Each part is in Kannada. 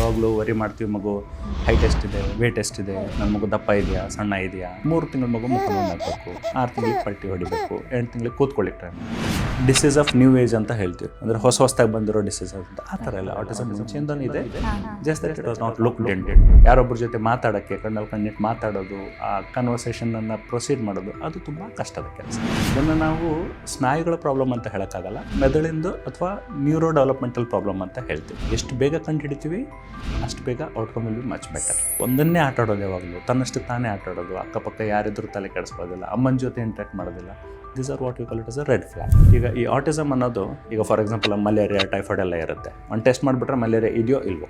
ಯಾವಾಗಲೂ ವರಿ ಮಾಡ್ತೀವಿ, ಮಗು ಹೈಟ್ ಎಷ್ಟಿದೆ, ವೇಟ್ ಎಷ್ಟಿದೆ, ನನ್ನ ಮಗು ದಪ್ಪ ಇದೆಯಾ, ಸಣ್ಣ ಇದೆಯಾ. 3 ತಿಂಗಳ ಮಗು ಮುಖ ಹಾಕಬೇಕು, 6 ತಿಂಗಳಿಗೆ ಪಲ್ಟಿ ಹೊಡಿಬೇಕು, 8 ತಿಂಗಳಿಗೆ ಕೂತ್ಕೊಳ್ಳಿಕ್ಕೆ time. Disease of new age ಅಂತ ಹೇಳ್ತೀವಿ, ಅಂದರೆ ಹೊಸದಾಗಿ ಬಂದಿರೋ ಡಿಸೀಸ್ ಅಂತ. ಆ ಥರ ಎಲ್ಲ ಆಟಿಸಮ್ ಮುಂಚೆಯಿಂದನೂ ಇದೆ, just that it was not look dented. ಯಾರೊಬ್ಬರ ಜೊತೆ ಮಾತಾಡೋಕ್ಕೆ ಕಣ್ಣಲ್ಲಿ ಕಣ್ಣಿಟ್ಟು ಮಾತಾಡೋದು, ಆ ಕನ್ವರ್ಸೇಷನನ್ನು ಪ್ರೊಸೀಡ್ ಮಾಡೋದು, ಅದು ತುಂಬ ಕಷ್ಟದ ಕೆಲಸ. ಇದನ್ನು ನಾವು ಸ್ನಾಯುಗಳ ಪ್ರಾಬ್ಲಮ್ ಅಂತ ಹೇಳೋಕ್ಕಾಗಲ್ಲ, ಮೆದುಳಿಂದು ಅಥವಾ ನ್ಯೂರೋ ಡೆವಲಪ್ಮೆಂಟಲ್ ಪ್ರಾಬ್ಲಮ್ ಅಂತ ಹೇಳ್ತೀವಿ. ಎಷ್ಟು ಬೇಗ ಕಂಡುಹಿಡಿತೀವಿ ಅಷ್ಟು ಬೇಗ outcome will be much better. ಒಂದನ್ನೇ ಆಟ ಆಡೋದು, ಯಾವಾಗಲೂ ತನ್ನಷ್ಟು ತಾನೇ ಆಟ ಆಡೋದು, ಅಕ್ಕಪಕ್ಕ ಯಾರಿದ್ರು ತಲೆ ಕೆಡಿಸ್ಬೋದಿಲ್ಲ, ಅಮ್ಮನ ಜೊತೆ ಇಂಟ್ರಾಕ್ಟ್ ಮಾಡೋದಿಲ್ಲ. These are what you call it as a red flag. ಈಗ ಈ ಆಟಿಸಮ್ ಅನ್ನೋದು, ಈಗ ಫಾರ್ ಎಕ್ಸಾಂಪಲ್ ಮಲೇರಿಯಾ, ಟೈಫಾಯ್ಡ್ ಎಲ್ಲ ಇರುತ್ತೆ. ಒಂದು ಟೆಸ್ಟ್ ಮಾಡಿಬಿಟ್ರೆ ಮಲೇರಿಯಾ ಇದೆಯೋ ಇಲ್ವೋ,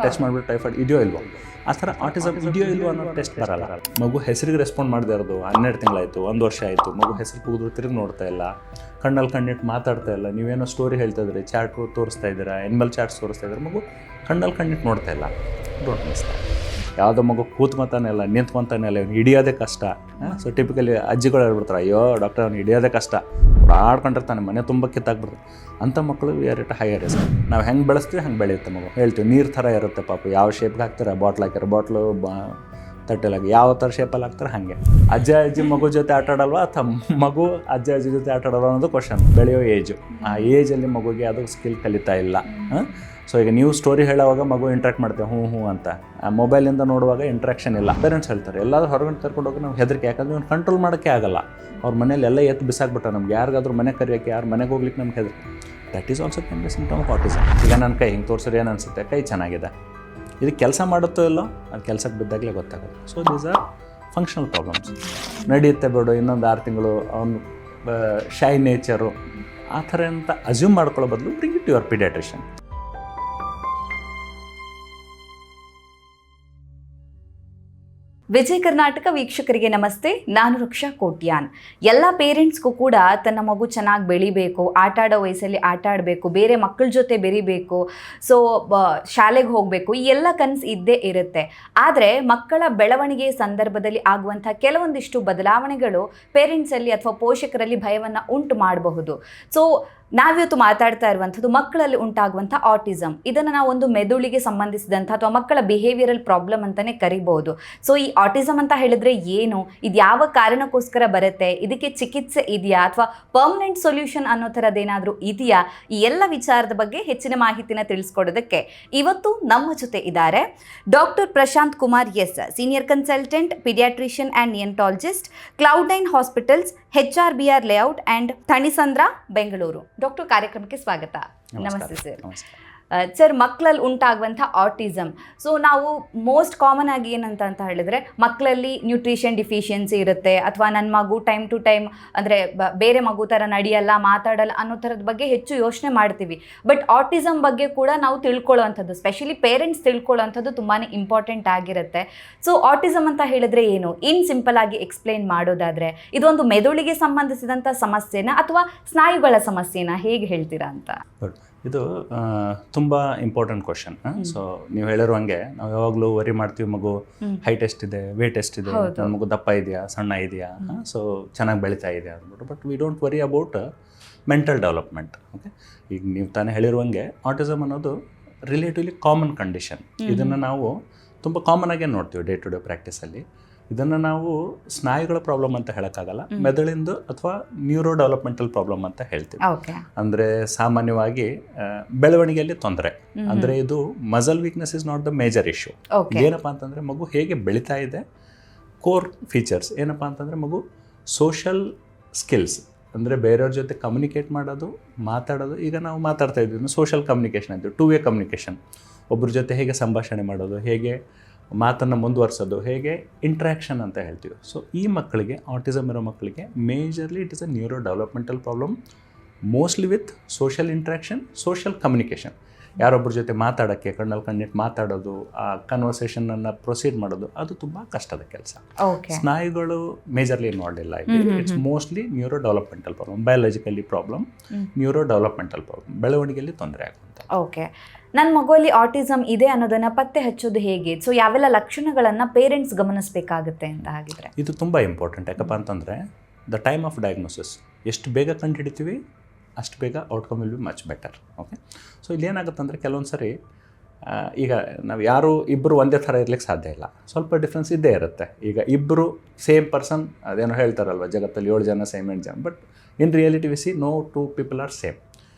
ಟೆಸ್ಟ್ ಮಾಡಿಬಿಟ್ರೆ ಟೈಫಾಯ್ಡ್ ಇದೆಯೋ ಇಲ್ವೋ. ಆ ಥರ ಆಟಿಸಮ್ ಇದೆಯೋ ಇಲ್ವೋ ಅನ್ನೋ ಟೆಸ್ಟ್ ಬರಲ್ಲ. ಮಗು ಹೆಸರಿಗೆ ರೆಸ್ಪಾಂಡ್ ಮಾಡದೇ ಇರೋದು 12 ತಿಂಗಳಾಯಿತು, 1 ವರ್ಷ ಆಯಿತು, ಮಗು ಹೆಸರು ಕೂಗಿದ್ರು ತಿರುಗಿ ನೋಡ್ತಾ ಇಲ್ಲ, ಕಣ್ಣಲ್ಲಿ ಕಣ್ಣಿಟ್ಟು ಮಾತಾಡ್ತಾ ಇಲ್ಲ, ನೀವೇನೋ ಸ್ಟೋರಿ ಹೇಳ್ತಾ ಇದ್ರಿ, ಚಾಟ್ ತೋರಿಸ್ತಾ ಇದ್ದೀರಾ, ಎನಿಮಲ್ ಚಾಟ್ಸ್ ತೋರಿಸ್ತಾ ಇದ್ದಾರೆ, ಮಗು ಕಣ್ಣಲ್ಲಿ ಕಣ್ಣಿಟ್ಟು ನೋಡ್ತಾ ಇಲ್ಲ. Don't miss that. ಯಾವುದೋ ಮಗು ಕೂತ್ಕೊತಾನೆ ಇಲ್ಲ, ನಿಂತ್ಕೊತಾನೆ ಇಲ್ಲ, ಇವ್ನು ಹಿಡಿಯೋದೇ ಕಷ್ಟ. ಸೊ ಟಿಪಿಕಲಿ ಅಜ್ಜಿಗಳು ಹೇಳ್ಬಿಡ್ತಾರೆ, ಅಯ್ಯೋ ಡಾಕ್ಟರ್ ಅವ್ನು ಹಿಡಿಯೋದೇ ಕಷ್ಟ, ಆಡ್ಕೊಂಡಿರ್ತಾನೆ, ಮನೆ ತುಂಬ ಕಿತ್ತಾಕ್ಬಿಡ್ತಾರೆ. ಅಂಥ ಮಕ್ಕಳು we are at higher risk. ನಾವು ಹೆಂಗೆ ಬೆಳೆಸ್ತೀವಿ ಹಂಗೆ ಬೆಳೆಯುತ್ತೆ ಮಗು. ಹೇಳ್ತೀವಿ ನೀರು ಥರ ಇರುತ್ತೆ ಪಾಪ, ಯಾವ ಶೇಪ್ಗೆ ಹಾಕ್ತಾರೆ, ಬಾಟ್ಲ್ ಹಾಕ್ಯಾರ, ಬಾಟ್ಲು ತಟ್ಟೆಲಾಗಿ ಯಾವ ಥರ ಶೇಪಲ್ಲಿ ಹಾಕ್ತಾರೆ ಹಾಗೆ. ಅಜ್ಜಿ ಮಗು ಜೊತೆ ಆಟ ಆಡಲ್ವಾ, ಅಥವಾ ಮಗು ಅಜ್ಜಿ ಜೊತೆ ಆಟ ಆಡೋಲ್ಲ ಅನ್ನೋದು ಕ್ವಶನ್. ಬೆಳೆಯೋ ಏಜು, ಆ ಏಜಲ್ಲಿ ಮಗುಗೆ ಅದು ಸ್ಕಿಲ್ ಕಲಿತಾ ಇಲ್ಲ. ಸೊ ಈಗ ನೀವು ಸ್ಟೋರಿ ಹೇಳೋವಾಗ ಮಗು ಇಂಟ್ರಾಕ್ಟ್ ಮಾಡ್ತೇವೆ ಹ್ಞೂ ಅಂತ, ಮೊಬೈಲಿಂದ ನೋಡುವಾಗ ಇಂಟ್ರಾಕ್ಷನ್ ಇಲ್ಲ. ಪೇರೆಂಟ್ಸ್ ಹೇಳ್ತಾರೆ ಎಲ್ಲಾದ್ರೂ ಹೊರಗಡೆ ಕರ್ಕೊಂಡು ಹೋಗಿ ನಮ್ಗೆ ಹೆದರಿಕೆ, ಯಾಕಂದರೆ ಇವ್ನು ಕಂಟ್ರೋಲ್ ಮಾಡೋಕ್ಕೆ ಆಗಲ್ಲ. ಅವ್ರ ಮನೇಲಿ ಎಲ್ಲ ಎತ್ತು ಬಿಸಾಕ್ಬಿಟ್ಟ, ನಮ್ಗೆ ಯಾರಿಗಾದ್ರೂ ಮನೆ ಕರೆಯೋಕ್ಕೆ, ಯಾರು ಮನೆಗೆ ಹೋಗ್ಲಿಕ್ಕೆ ನಮ್ಗೆ ಹೆದರಿಕೆ. That is also can be symptom of autism. ಈಗ ನನ್ನ ಕೈ ಹಿಂಗೆ ತೋರಿಸಿದ್ರೆ ಏನು ಅನಿಸುತ್ತೆ, ಕೈ ಚೆನ್ನಾಗಿದೆ, ಇದು ಕೆಲಸ ಮಾಡುತ್ತೋ ಇಲ್ಲೋ, ಅದು ಕೆಲಸಕ್ಕೆ ಬಿದ್ದಾಗಲೇ ಗೊತ್ತಾಗುತ್ತೆ. So these are functional problems. ನಡೆಯುತ್ತೆ ಬಿಡು, ಇನ್ನೊಂದು 6 ತಿಂಗಳು, ಅವನು ಶೈ ನೇಚರು, ಆ ಥರ ಅಂತ ಅಸ್ಯೂಮ್ ಮಾಡ್ಕೊಳ್ಳೋ ಬದಲು bring it your paediatrician. Vijaya Karnataka ವೀಕ್ಷಕರಿಗೆ ನಮಸ್ತೆ. ನಾನು ರಕ್ಷಾ ಕೋಟ್ಯಾನ್. ಎಲ್ಲ ಪೇರೆಂಟ್ಸ್ಗೂ ಕೂಡ ತನ್ನ ಮಗು ಚೆನ್ನಾಗಿ ಬೆಳಿಬೇಕು, ಆಟ ಆಡೋ ವಯಸ್ಸಲ್ಲಿ ಆಟ ಆಡಬೇಕು, ಬೇರೆ ಮಕ್ಕಳ ಜೊತೆ ಬೆರಿಬೇಕು, ಸೊ ಶಾಲೆಗೆ ಹೋಗಬೇಕು, ಈ ಎಲ್ಲ ಕನಸು ಇದ್ದೇ ಇರುತ್ತೆ. ಆದರೆ ಮಕ್ಕಳ ಬೆಳವಣಿಗೆ ಸಂದರ್ಭದಲ್ಲಿ ಆಗುವಂಥ ಕೆಲವೊಂದಿಷ್ಟು ಬದಲಾವಣೆಗಳು ಪೇರೆಂಟ್ಸಲ್ಲಿ ಅಥವಾ ಪೋಷಕರಲ್ಲಿ ಭಯವನ್ನು ಉಂಟು ಮಾಡಬಹುದು. ಸೊ ನಾವಿವತ್ತು ಮಾತಾಡ್ತಾ ಇರುವಂಥದ್ದು ಮಕ್ಕಳಲ್ಲಿ ಉಂಟಾಗುವಂಥ ಆಟಿಸಮ್. ಇದನ್ನು ನಾವು ಒಂದು ಮೆದುಳಿಗೆ ಸಂಬಂಧಿಸಿದಂಥ ಅಥವಾ ಮಕ್ಕಳ ಬಿಹೇವಿಯರಲ್ ಪ್ರಾಬ್ಲಮ್ ಅಂತಲೇ ಕರಿಬಹುದು. ಸೊ ಈ ಆಟಿಸಮ್ ಅಂತ ಹೇಳಿದ್ರೆ ಏನು, ಇದು ಯಾವ ಕಾರಣಕ್ಕೋಸ್ಕರ ಬರುತ್ತೆ, ಇದಕ್ಕೆ ಚಿಕಿತ್ಸೆ ಇದೆಯಾ ಅಥವಾ ಪರ್ಮನೆಂಟ್ ಸೊಲ್ಯೂಷನ್ ಅನ್ನೋ ಥರದ್ದೇನಾದರೂ ಇದೆಯಾ, ಈ ಎಲ್ಲ ವಿಚಾರದ ಬಗ್ಗೆ ಹೆಚ್ಚಿನ ಮಾಹಿತಿನ ತಿಳಿಸ್ಕೊಡೋದಕ್ಕೆ ಇವತ್ತು ನಮ್ಮ ಜೊತೆ ಇದ್ದಾರೆ doctor Prashant Kumar S, senior consultant, paediatrician and neonatologist, Cloudnine hospitals, HRBR layout and Thanisandra, Bengaluru. Doctor, ಕಾರ್ಯಕ್ರಮಕ್ಕೆ ಸ್ವಾಗತ. ನಮಸ್ತೆ ಸರ್. ಸರ್, ಮಕ್ಕಳಲ್ಲಿ ಉಂಟಾಗುವಂಥ ಆಟಿಸಮ್, ಸೊ ನಾವು ಮೋಸ್ಟ್ ಕಾಮನ್ ಆಗಿ ಏನಂತ ಹೇಳಿದ್ರೆ ಮಕ್ಕಳಲ್ಲಿ ನ್ಯೂಟ್ರಿಷನ್ ಡಿಫಿಷಿಯನ್ಸಿ ಇರುತ್ತೆ, ಅಥವಾ ನನ್ನ ಮಗು ಟೈಮ್ ಟು ಟೈಮ್ ಅಂದರೆ ಬೇರೆ ಮಗು ಥರ ನಡೆಯಲ್ಲ, ಮಾತಾಡಲ್ಲ ಅನ್ನೋ ಥರದ ಬಗ್ಗೆ ಹೆಚ್ಚು ಯೋಚನೆ ಮಾಡ್ತೀವಿ. ಬಟ್ ಆಟಿಸಮ್ ಬಗ್ಗೆ ಕೂಡ ನಾವು ತಿಳ್ಕೊಳ್ಳೋವಂಥದ್ದು, ಸ್ಪೆಷಲಿ ಪೇರೆಂಟ್ಸ್ ತಿಳ್ಕೊಳ್ಳೋವಂಥದ್ದು ತುಂಬಾ ಇಂಪಾರ್ಟೆಂಟ್ ಆಗಿರುತ್ತೆ. ಸೊ ಆಟಿಸಮ್ ಅಂತ ಹೇಳಿದ್ರೆ ಏನು, ಇನ್ ಸಿಂಪಲ್ ಆಗಿ ಎಕ್ಸ್ಪ್ಲೇನ್ ಮಾಡೋದಾದರೆ ಇದೊಂದು ಮೆದುಳಿಗೆ ಸಂಬಂಧಿಸಿದಂಥ ಸಮಸ್ಯೆನ ಅಥವಾ ಸ್ನಾಯುಗಳ ಸಮಸ್ಯೆನ ಹೇಗೆ ಹೇಳ್ತೀರಾ ಅಂತ? ಇದು ತುಂಬ ಇಂಪಾರ್ಟೆಂಟ್ ಕ್ವಶನ್. ಸೊ ನೀವು ಹೇಳಿರುವಂಗೆ ನಾವು ಯಾವಾಗಲೂ ವರಿ ಮಾಡ್ತೀವಿ, ಮಗು ಹೈಟ್ ಎಷ್ಟಿದೆ, ವೇಟ್ ಎಷ್ಟಿದೆ, ನನ್ನ ಮಗು ದಪ್ಪ ಇದೆಯಾ, ಸಣ್ಣ ಇದೆಯಾ, ಸೊ ಚೆನ್ನಾಗಿ ಬೆಳೀತಾ ಇದೆಯಾ ಅಂದ್ಬಿಟ್ಟು. But we don't worry about mental development. Okay, ಈಗ ನೀವು ತಾನೇ ಹೇಳಿರುವಂಗೆ ಆಟಿಸಮ್ ಅನ್ನೋದು ರಿಲೇಟಿವ್ಲಿ ಕಾಮನ್ ಕಂಡೀಷನ್. ಇದನ್ನು ನಾವು ತುಂಬ ಕಾಮನ್ ಆಗೇ ನೋಡ್ತೀವಿ ಡೇ ಟು ಡೇ ಪ್ರಾಕ್ಟೀಸಲ್ಲಿ. ಇದನ್ನು ನಾವು ಸ್ನಾಯುಗಳ ಪ್ರಾಬ್ಲಮ್ ಅಂತ ಹೇಳೋಕ್ಕಾಗಲ್ಲ, ಮೆದುಳಿಂದು ಅಥವಾ ನ್ಯೂರೋ ಡೆವಲಪ್ಮೆಂಟಲ್ ಪ್ರಾಬ್ಲಮ್ ಅಂತ ಹೇಳ್ತೀವಿ. ಅಂದರೆ ಸಾಮಾನ್ಯವಾಗಿ ಬೆಳವಣಿಗೆಯಲ್ಲಿ ತೊಂದರೆ, ಅಂದರೆ ಇದು muscle weakness is not the major issue. ಏನಪ್ಪ ಅಂತಂದರೆ ಮಗು ಹೇಗೆ ಬೆಳೀತಾ ಇದೆ, ಕೋರ್ ಫೀಚರ್ಸ್ ಏನಪ್ಪ ಅಂತಂದರೆ ಮಗು ಸೋಷಲ್ ಸ್ಕಿಲ್ಸ್, ಅಂದರೆ ಬೇರೆಯವ್ರ ಜೊತೆ ಕಮ್ಯುನಿಕೇಟ್ ಮಾಡೋದು, ಮಾತಾಡೋದು. ಈಗ ನಾವು ಮಾತಾಡ್ತಾ ಇದ್ದೀವಿ, ಸೋಷಲ್ ಕಮ್ಯುನಿಕೇಷನ್ ಅಂತೀವಿ, 2 ವೇ ಕಮ್ಯುನಿಕೇಷನ್. ಒಬ್ಬರ ಜೊತೆ ಹೇಗೆ ಸಂಭಾಷಣೆ ಮಾಡೋದು, ಹೇಗೆ ಮಾತನ್ನು ಮುಂದುವರ್ಸೋದು, ಹೇಗೆ ಇಂಟ್ರ್ಯಾಕ್ಷನ್ ಅಂತ ಹೇಳ್ತೀವಿ. ಸೊ ಈ ಮಕ್ಕಳಿಗೆ, ಆಟಿಸಮ್ ಇರೋ ಮಕ್ಕಳಿಗೆ majorly it is a neuro developmental problem, mostly with social interaction, social communication. ಯಾರೊಬ್ಬರ ಜೊತೆ ಮಾತಾಡೋಕ್ಕೆ, ಕಣ್ಣಲ್ಲಿ ಕಣ್ಣಿಟ್ಟು ಮಾತಾಡೋದು, ಆ ಕನ್ವರ್ಸೇಷನನ್ನು ಪ್ರೊಸೀಡ್ ಮಾಡೋದು, ಅದು ತುಂಬ ಕಷ್ಟದ ಕೆಲಸ. ಸ್ನಾಯುಗಳು ಮೇಜರ್ಲಿ ನೋಡಲಿಲ್ಲ, it's mostly neuro developmental problem, biologically problem, neuro developmental problem, ಬೆಳವಣಿಗೆಯಲ್ಲಿ ತೊಂದರೆ ಆಗುವಂಥ. ಓಕೆ, ನನ್ನ ಮಗುವಲ್ಲಿ ಆಟಿಸಮ್ ಇದೆ ಅನ್ನೋದನ್ನು ಪತ್ತೆ ಹಚ್ಚೋದು ಹೇಗೆ? ಸೊ ಯಾವೆಲ್ಲ ಲಕ್ಷಣಗಳನ್ನು ಪೇರೆಂಟ್ಸ್ ಗಮನಿಸಬೇಕಾಗುತ್ತೆ ಅಂತ ಹಾಗಿದ್ರೆ? ಇದು ತುಂಬ ಇಂಪಾರ್ಟೆಂಟ್. ಯಾಕಪ್ಪ ಅಂತಂದರೆ ದ ಟೈಮ್ ಆಫ್ ಡಯಾಗ್ನೋಸಿಸ್, ಎಷ್ಟು ಬೇಗ ಕಂಡುಹಿಡಿತೀವಿ ಅಷ್ಟು ಬೇಗ outcome will be much better. Okay, so ಇಲ್ಲೇನಾಗುತ್ತೆ ಅಂದರೆ ಕೆಲವೊಂದು ಸರಿ ಈಗ ನಾವು ಯಾರು ಇಬ್ಬರು ಒಂದೇ ಥರ ಇರ್ಲಿಕ್ಕೆ ಸಾಧ್ಯ ಇಲ್ಲ, ಸ್ವಲ್ಪ ಡಿಫ್ರೆನ್ಸ್ ಇದ್ದೇ ಇರುತ್ತೆ. ಈಗ ಇಬ್ಬರು ಸೇಮ್ ಪರ್ಸನ್, ಅದೇನೋ ಹೇಳ್ತಾರಲ್ವ ಜಗತ್ತಲ್ಲಿ 7 ಜನ ಸೇಮ್ 8 ಜನ, but in reality we see no 2 people are same.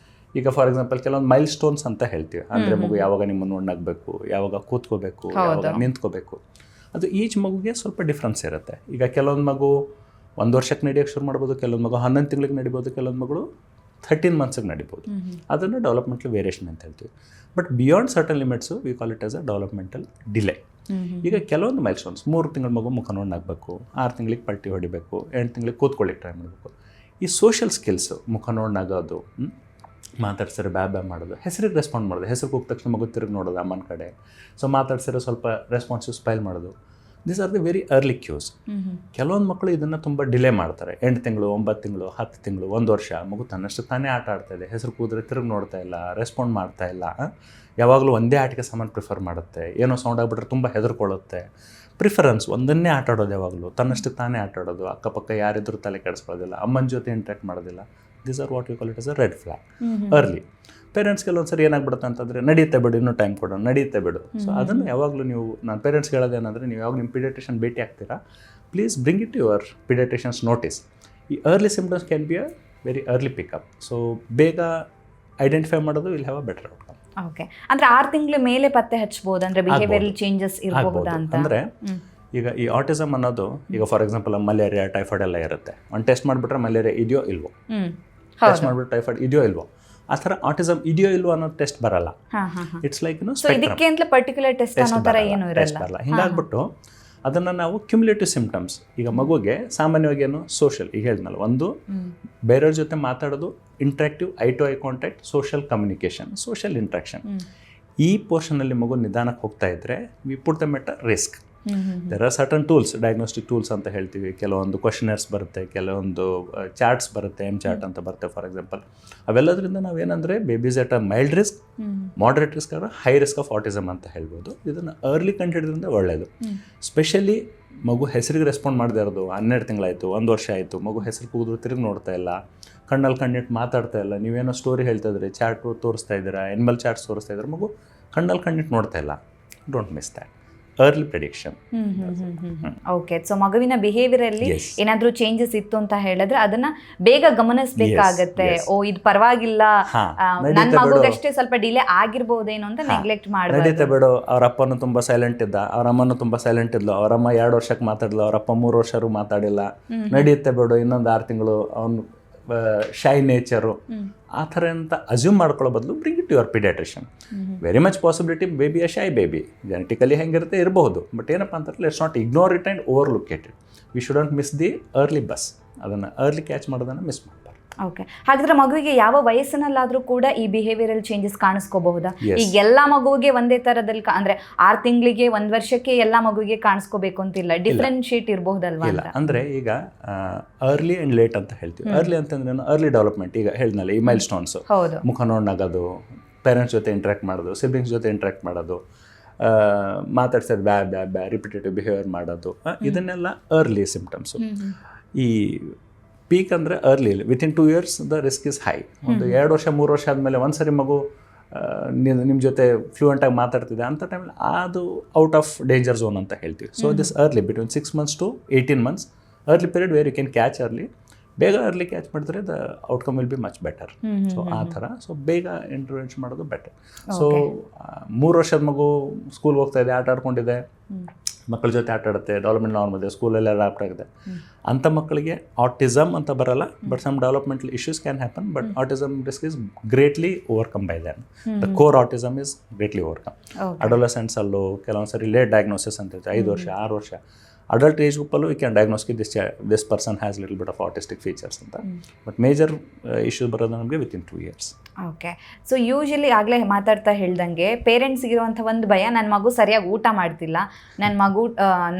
ಈಗ ಫಾರ್ ಎಕ್ಸಾಂಪಲ್ ಕೆಲವೊಂದು ಮೈಲ್ ಸ್ಟೋನ್ಸ್ ಅಂತ ಹೇಳ್ತೀವಿ, ಅಂದರೆ ಮಗು ಯಾವಾಗ ನಿಮ್ಮನ್ನು ಒಣ್ಣಾಗಬೇಕು, ಯಾವಾಗ ಕೂತ್ಕೋಬೇಕು, ಯಾವಾಗ ನಿಂತ್ಕೋಬೇಕು, ಅದು ಈಚ್ ಮಗುಗೆ ಸ್ವಲ್ಪ ಡಿಫ್ರೆನ್ಸ್ ಇರುತ್ತೆ. ಈಗ ಕೆಲವೊಂದು ಮಗು 1 ವರ್ಷಕ್ಕೆ ನಡೆಯೋಕ್ಕೆ ಶುರು ಮಾಡ್ಬೋದು, ಕೆಲವೊಂದು ಮಗು 11 ತಿಂಗಳಿಗೆ ನಡಿಬೋದು, ಕೆಲವೊಂದು ಮಗಳು 13 ಮಂತ್ಸಿಗೆ ನಡಿಬೋದು. ಅದನ್ನು ಡೆವಲಪ್ಮೆಂಟಲ್ ವೇರಿಯೇಷನ್ ಅಂತ ಹೇಳ್ತೀವಿ. But beyond certain limits we call it as a developmental delay. ಈಗ ಕೆಲವೊಂದು ಮೈಲ್ ಸ್ಟೋನ್ಸ್, 3 ತಿಂಗಳ ಮಗು ಮುಖ ನೋಡಾಗಬೇಕು, 6 ತಿಂಗಳಿಗೆ ಪಲ್ಟಿ ಹೊಡಿಬೇಕು, 8 ತಿಂಗಳಿಗೆ ಕೂತ್ಕೊಳ್ಳಿಕ್ಕೆ ಟ್ರೈ ಮಾಡಬೇಕು. ಈ ಸೋಷಿಯಲ್ ಸ್ಕಿಲ್ಸು, ಮುಖ ನೋಡಾಗೋದು, ಮಾತಾಡ್ಸಿದ್ರೆ ಬ್ಯಾ ಮಾಡೋದು, ಹೆಸರಿಗೆ ರೆಸ್ಪಾಂಡ್ ಮಾಡೋದು, ಹೆಸರು ಕೂಗಿದ ತಕ್ಷಣ ಮಗು ತಿರುಗಿ ನೋಡೋದು ಅಮ್ಮನ ಕಡೆ, ಸೊ ಮಾತಾಡ್ಸಿರೋ ಸ್ವಲ್ಪ ರೆಸ್ಪಾನ್ಸಿವ್ ಸ್ಪೈಲ್ ಮಾಡೋದು. These are the very early cues. ಕೆಲವೊಂದು ಮಕ್ಕಳು ಇದನ್ನು ತುಂಬ ಡಿಲೇ ಮಾಡ್ತಾರೆ. 8 ತಿಂಗಳು, 9 ತಿಂಗಳು, 10 ತಿಂಗಳು, 1 ವರ್ಷ ಮಗು ತನ್ನಷ್ಟು ತಾನೇ ಆಟ ಆಡ್ತಾ ಇದೆ, ಹೆಸರು ಕೂದ್ರೆ ತಿರುಗಿ ನೋಡ್ತಾ ಇಲ್ಲ, ರೆಸ್ಪಾಂಡ್ ಮಾಡ್ತಾ ಇಲ್ಲ, ಯಾವಾಗಲೂ ಒಂದೇ ಆಟಿಕೆ ಸಾಮಾನು ಪ್ರಿಫರ್ ಮಾಡುತ್ತೆ, ಏನೋ ಸೌಂಡ್ ಆಗಿಬಿಟ್ರೆ ತುಂಬ ಹೆದರ್ಕೊಳ್ಳುತ್ತೆ. ಪ್ರಿಫರೆನ್ಸ್ ಒಂದನ್ನೇ ಆಟ ಆಡೋದು, ಯಾವಾಗಲೂ ತನ್ನಷ್ಟು ತಾನೇ ಆಟ ಆಡೋದು, ಅಕ್ಕಪಕ್ಕ ಯಾರಿದ್ರೂ ತಲೆ ಕೆಡಿಸ್ಕೊಳ್ಳೋದಿಲ್ಲ, ಅಮ್ಮನ ಜೊತೆ ಇಂಟ್ರಾಕ್ಟ್ ಮಾಡೋದಿಲ್ಲ. These are what you call it as a red flag early. Parents ಕೆಲವೊಂದ್ಸರಿ ಏನಾಗ್ಬಿಡುತ್ತೆ ಅಂತಂದರೆ ನಡೆಯುತ್ತೆ ಬಿಡು, ಇನ್ನೂ ಟೈಮ್ ಕೊಡೋಣ, ನಡೆಯುತ್ತೆ ಬಿಡು. ಸೊ ಅದನ್ನು ಯಾವಾಗಲೂ ನೀವು, ನಾನು ಪೇರೆಂಟ್ಸ್ಗೆ ಹೇಳೋದೇನೆಂದರೆ, ನೀವು ಯಾವಾಗ ನಿಮ್ಮ ಪಿಡಿಯಾಟ್ರಿಷಿಯನ್ ಭೇಟಿ ಆಗ್ತೀರಾ, please bring it your paediatrician's notice. ಈ early symptoms can be a very early pickup. So ಬೇಗ ಐಡೆಂಟಿಫೈ ಮಾಡೋದು will have a better outcome. Okay, ಅಂದರೆ 6 ತಿಂಗಳ ಮೇಲೆ ಪತ್ತೆ ಹಚ್ಬೋದು, ಅಂದರೆ ಬಿಹೇವಿಯರಲ್ ಚೇಂಜಸ್ ಇರಬಹುದಾ ಅಂತ. ಅಂದರೆ ಈಗ ಈ ಆಟಿಸಮ್ ಅನ್ನೋದು, ಈಗ ಫಾರ್ ಎಕ್ಸಾಂಪಲ್ ಮಲೇರಿಯಾ, ಟೈಫಾಯ್ಡ್ ಎಲ್ಲ ಇರುತ್ತೆ. ಒಂದು ಟೆಸ್ಟ್ ಮಾಡಿಬಿಟ್ರೆ ಮಲೇರಿಯಾ ಇದೆಯೋ ಇಲ್ವೋ, ಟೆಸ್ಟ್ ಮಾಡಿಬಿಟ್ರೆ ಟೈಫಾಯ್ಡ್ ಇದೆಯೋ ಇಲ್ವೋ, ಆ ಥರ ಆಟಿಸಮ್ ಇದೆಯೋ ಇಲ್ವೋ ಅನ್ನೋ ಟೆಸ್ಟ್ ಬರಲ್ಲ. ಇಟ್ಸ್ ಲೈಕ್ ಇದಕ್ಕೆ ಅಂತ ಪರ್ಟಿಕ್ಯುಲರ್ ಟೆಸ್ಟ್ ಅನ್ನೋ ಥರ ಏನು ಬರಲ್ಲ. ಹಿಂಗಾಗ್ಬಿಟ್ಟು ಅದನ್ನು ನಾವು ಕ್ಯುಮ್ಯುಲೇಟಿವ್ ಸಿಂಪ್ಟಮ್ಸ್, ಈಗ ಮಗುಗೆ ಸಾಮಾನ್ಯವಾಗಿ ಏನು ಸೋಷಿಯಲ್, ಈಗ ಹೇಳಿದ್ನಲ್ಲ, ಒಂದು ಬೇರೆಯವ್ರ ಜೊತೆ ಮಾತಾಡೋದು, interactive eye to eye contact, social communication, social interaction. ಈ ಪೋರ್ಷನಲ್ಲಿ ಮಗು ನಿಧಾನಕ್ಕೆ ಹೋಗ್ತಾ ಇದ್ದರೆ we put them at a risk. There are certain tools, diagnostic tools ಅಂತ ಹೇಳ್ತೀವಿ. ಕೆಲವೊಂದು ಕ್ವಶನರ್ಸ್ ಬರುತ್ತೆ, ಕೆಲವೊಂದು ಚಾರ್ಟ್ಸ್ ಬರುತ್ತೆ, ಚಾರ್ಟ್ ಅಂತ ಬರುತ್ತೆ ಫಾರ್ ಎಕ್ಸಾಂಪಲ್. ಅವೆಲ್ಲದರಿಂದ ನಾವೇನಂದರೆ babies at a mild risk, moderate risk, or high risk of autism ಅಂತ ಹೇಳ್ಬೋದು. ಇದನ್ನು ಅರ್ಲಿ ಕಂಡುಹಿಡಿದ್ರಿಂದ ಒಳ್ಳೆಯದು. ಸ್ಪೆಷಲಿ ಮಗು ಹೆಸರಿಗೆ ರೆಸ್ಪಾಂಡ್ ಮಾಡದೇ ಇರೋದು, 12 ತಿಂಗಳಾಯಿತು, 1 ವರ್ಷ ಆಯಿತು, ಮಗು ಹೆಸರು ಕೂಗಿದ್ರು ತಿರುಗಿ ನೋಡ್ತಾ ಇಲ್ಲ, ಕಣ್ಣಲ್ಲಿ ಕಣ್ಣಿಟ್ಟು ಮಾತಾಡ್ತಾ ಇಲ್ಲ, ನೀವೇನೋ ಸ್ಟೋರಿ ಹೇಳ್ತಾ ಇದ್ರಿ, ಚಾರ್ಟ್ ತೋರಿಸ್ತಾ ಇದ್ದೀರಾ, ಎನಿಮಲ್ ಚಾರ್ಟ್ಸ್ ತೋರಿಸ್ತಾ ಇದ್ದಾರೆ, ಮಗು ಕಣ್ಣಲ್ಲಿ ಕಣ್ಣಿಟ್ಟು ನೋಡ್ತಾ ಇಲ್ಲ, don't miss that. Early prediction. Okay, so ಮಗುವಿನ ಬಿಹೇವಿಯರಲ್ಲಿ ಏನಾದರೂ ಚೇಂಜಸ್ ಇತ್ತು ಅಂತ ಹೇಳಿದ್ರೆ ಅದನ್ನ ಬೇಗ ಗಮನಿಸಬೇಕಾಗತ್ತೆ. ಓ, ಇದು ಪರವಾಗಿಲ್ಲ, ನನ್ನ ಮಗುಗಷ್ಟೇ ಸ್ವಲ್ಪ ಡಿಲೇ ಆಗಿರ್ಬೋದೇನೋ ಅಂತ ನೆಗ್ಲೆಕ್ಟ್ ಮಾಡಬಾರ್ದು. ನಡೀತೆ ಬಿಡು, ಅವ್ರ ಅಪ್ಪನು ತುಂಬ ಸೈಲೆಂಟ್ ಇದ್ದ, ಅವ್ರ ಅಮ್ಮನೂ ತುಂಬ ಸೈಲೆಂಟ್ ಇದ್ಲು, ಅವರಮ್ಮ 2 ವರ್ಷಕ್ಕೆ ಮಾತಾಡಲ್ಲ, ಅವ್ರ ಅಪ್ಪ 3 ವರ್ಷರೂ ಮಾತಾಡಿಲ್ಲ, ನಡೆಯುತ್ತೆ ಬಿಡು, ಇನ್ನೊಂದು 6 ತಿಂಗಳು, ಅವನು ಶೈ ನೇಚರು, ಆ ಥರ ಅಂತ ಅಸ್ಯೂಮ್ ಮಾಡ್ಕೊಳ್ಳೋ ಬದಲು bring it your paediatrician. Very much possibility baby a shy baby, genetically ಹೆಂಗಿರುತ್ತೆ ಇರಬಹುದು, ಬಟ್ ಏನಪ್ಪ ಅಂತಂದ್ರೆ let's not ignore it and overlook it. We shouldn't miss the early bus. ಅದನ್ನು ಅರ್ಲಿ ಕ್ಯಾಚ್ ಮಾಡೋದನ್ನು ಮಿಸ್ ಮಾಡಬಾರ್ದು. ಓಕೆ, ಹಾಗಾದ್ರೆ ಮಗುವಿಗೆ ಯಾವ ವಯಸ್ಸಿನಲ್ಲಾದರೂ ಕೂಡ ಈ ಬಿಹೇವಿಯರಲ್ ಚೇಂಜಸ್ ಕಾಣಿಸ್ಕೋಬಹುದಾ? ಈಗ ಎಲ್ಲ ಮಗುವಿಗೆ ಒಂದೇ ಥರದಲ್ಲಿ ಅಂದರೆ 6 ತಿಂಗಳಿಗೆ 1 ವರ್ಷಕ್ಕೆ ಎಲ್ಲ ಮಗುವಿಗೆ ಕಾಣಿಸ್ಕೋಬೇಕು ಅಂತಿಲ್ಲ, ಡಿಫ್ರೆನ್ಶಿಯೇಟ್ ಇರಬಹುದಲ್ವಾ? ಇಲ್ಲ, ಅಂದರೆ ಈಗ ಅರ್ಲಿ ಆ್ಯಂಡ್ ಲೇಟ್ ಅಂತ ಹೇಳ್ತೀವಿ. ಅರ್ಲಿ ಅಂತಂದ್ರೆ ಅರ್ಲಿ ಡೆವಲಪ್ಮೆಂಟ್, ಈಗ ಹೇಳಿದ್ನಲ್ಲ ಈ ಮೈಲ್ ಸ್ಟೋನ್ಸ್, ಮುಖ ನೋಡಿ ನಗೋದು, ಪೇರೆಂಟ್ಸ್ ಜೊತೆ ಇಂಟ್ರಾಕ್ಟ್ ಮಾಡೋದು, ಸಿಬ್ಲಿಂಗ್ಸ್ ಜೊತೆ ಇಂಟ್ರಾಕ್ಟ್ ಮಾಡೋದು, ಮಾತಾಡ್ಸೋದು, ಬ್ಯಾ ರಿಪಿಟೇಟಿವ್ ಬಿಹೇವಿಯರ್ ಮಾಡೋದು, ಇದನ್ನೆಲ್ಲ ಅರ್ಲಿ ಸಿಂಪ್ಟಮ್ಸು. ಈ ಪೀಕ್ ಅಂದರೆ early, within 2 years the risk is high. ಒಂದು 2 ವರ್ಷ 3 ವರ್ಷ ಆದಮೇಲೆ ಒಂದ್ಸರಿ ಮಗು ನಿಮ್ಮ ಜೊತೆ ಫ್ಲೂಯೆಂಟಾಗಿ ಮಾತಾಡ್ತಿದೆ ಅಂತ ಟೈಮಲ್ಲಿ ಅದು ಔಟ್ ಆಫ್ ಡೇಂಜರ್ ಝೋನ್ ಅಂತ ಹೇಳ್ತೀವಿ. So this early between 6 months to 18 months early period where you can catch early. ಬೇಗ ಅರ್ಲಿ ಕ್ಯಾಚ್ ಮಾಡಿದ್ರೆ the outcome will be much better. So ಆ ಥರ, ಸೊ ಬೇಗ ಇಂಟರ್ವೆನ್ಷನ್ ಮಾಡೋದು ಬೆಟರ್. ಸೊ 3 ವರ್ಷದ ಮಗು ಸ್ಕೂಲ್ಗೆ ಹೋಗ್ತಾ ಇದೆ, ಆಟ ಆಡ್ಕೊಂಡಿದೆ, ಮಕ್ಕಳ ಜೊತೆ ಆಟ ಆಡುತ್ತೆ, ಡೆವಲಪ್ಮೆಂಟ್ ನಾರ್ಮಲ್ ಇದೆ, ಸ್ಕೂಲಲ್ಲಿ ಅಡಾಪ್ಟ್ ಆಗಿದೆ, ಅಂಥ ಮಕ್ಕಳಿಗೆ ಆಟಿಸಮ್ ಅಂತ ಬರಲ್ಲ, but some developmental issues can happen, but autism risk is greatly overcome by then. The core autism is greatly overcome. ಅಡೋಲೆಸೆಂಟ್ಸಲ್ಲೂ ಕೆಲವೊಂದು ಸರಿ ಲೇಟ್ ಡಯಾಗ್ನೋಸಿಸ್ ಅಂತ ಇರುತ್ತೆ, 5 ವರ್ಷ 6 ವರ್ಷ. ಅಡಲ್ಟ್ ಏಜ್ ಗ್ರೂಪಲ್ಲೂ we can diagnose this person has little bit of autistic features ಅಂತ, ಬಟ್ ಮೇಜರ್ ಇಶ್ಯೂಸ್ ಬರೋದು ನಮಗೆ within 2 years. Okay, so usually ಆಗಲೇ ಮಾತಾಡ್ತಾ ಹೇಳ್ದಂಗೆ ಪೇರೆಂಟ್ಸ್ಗೆ ಇರುವಂಥ ಒಂದು ಭಯ, ನನ್ನ ಮಗು ಸರಿಯಾಗಿ ಊಟ ಮಾಡ್ತಿಲ್ಲ, ನನ್ನ ಮಗು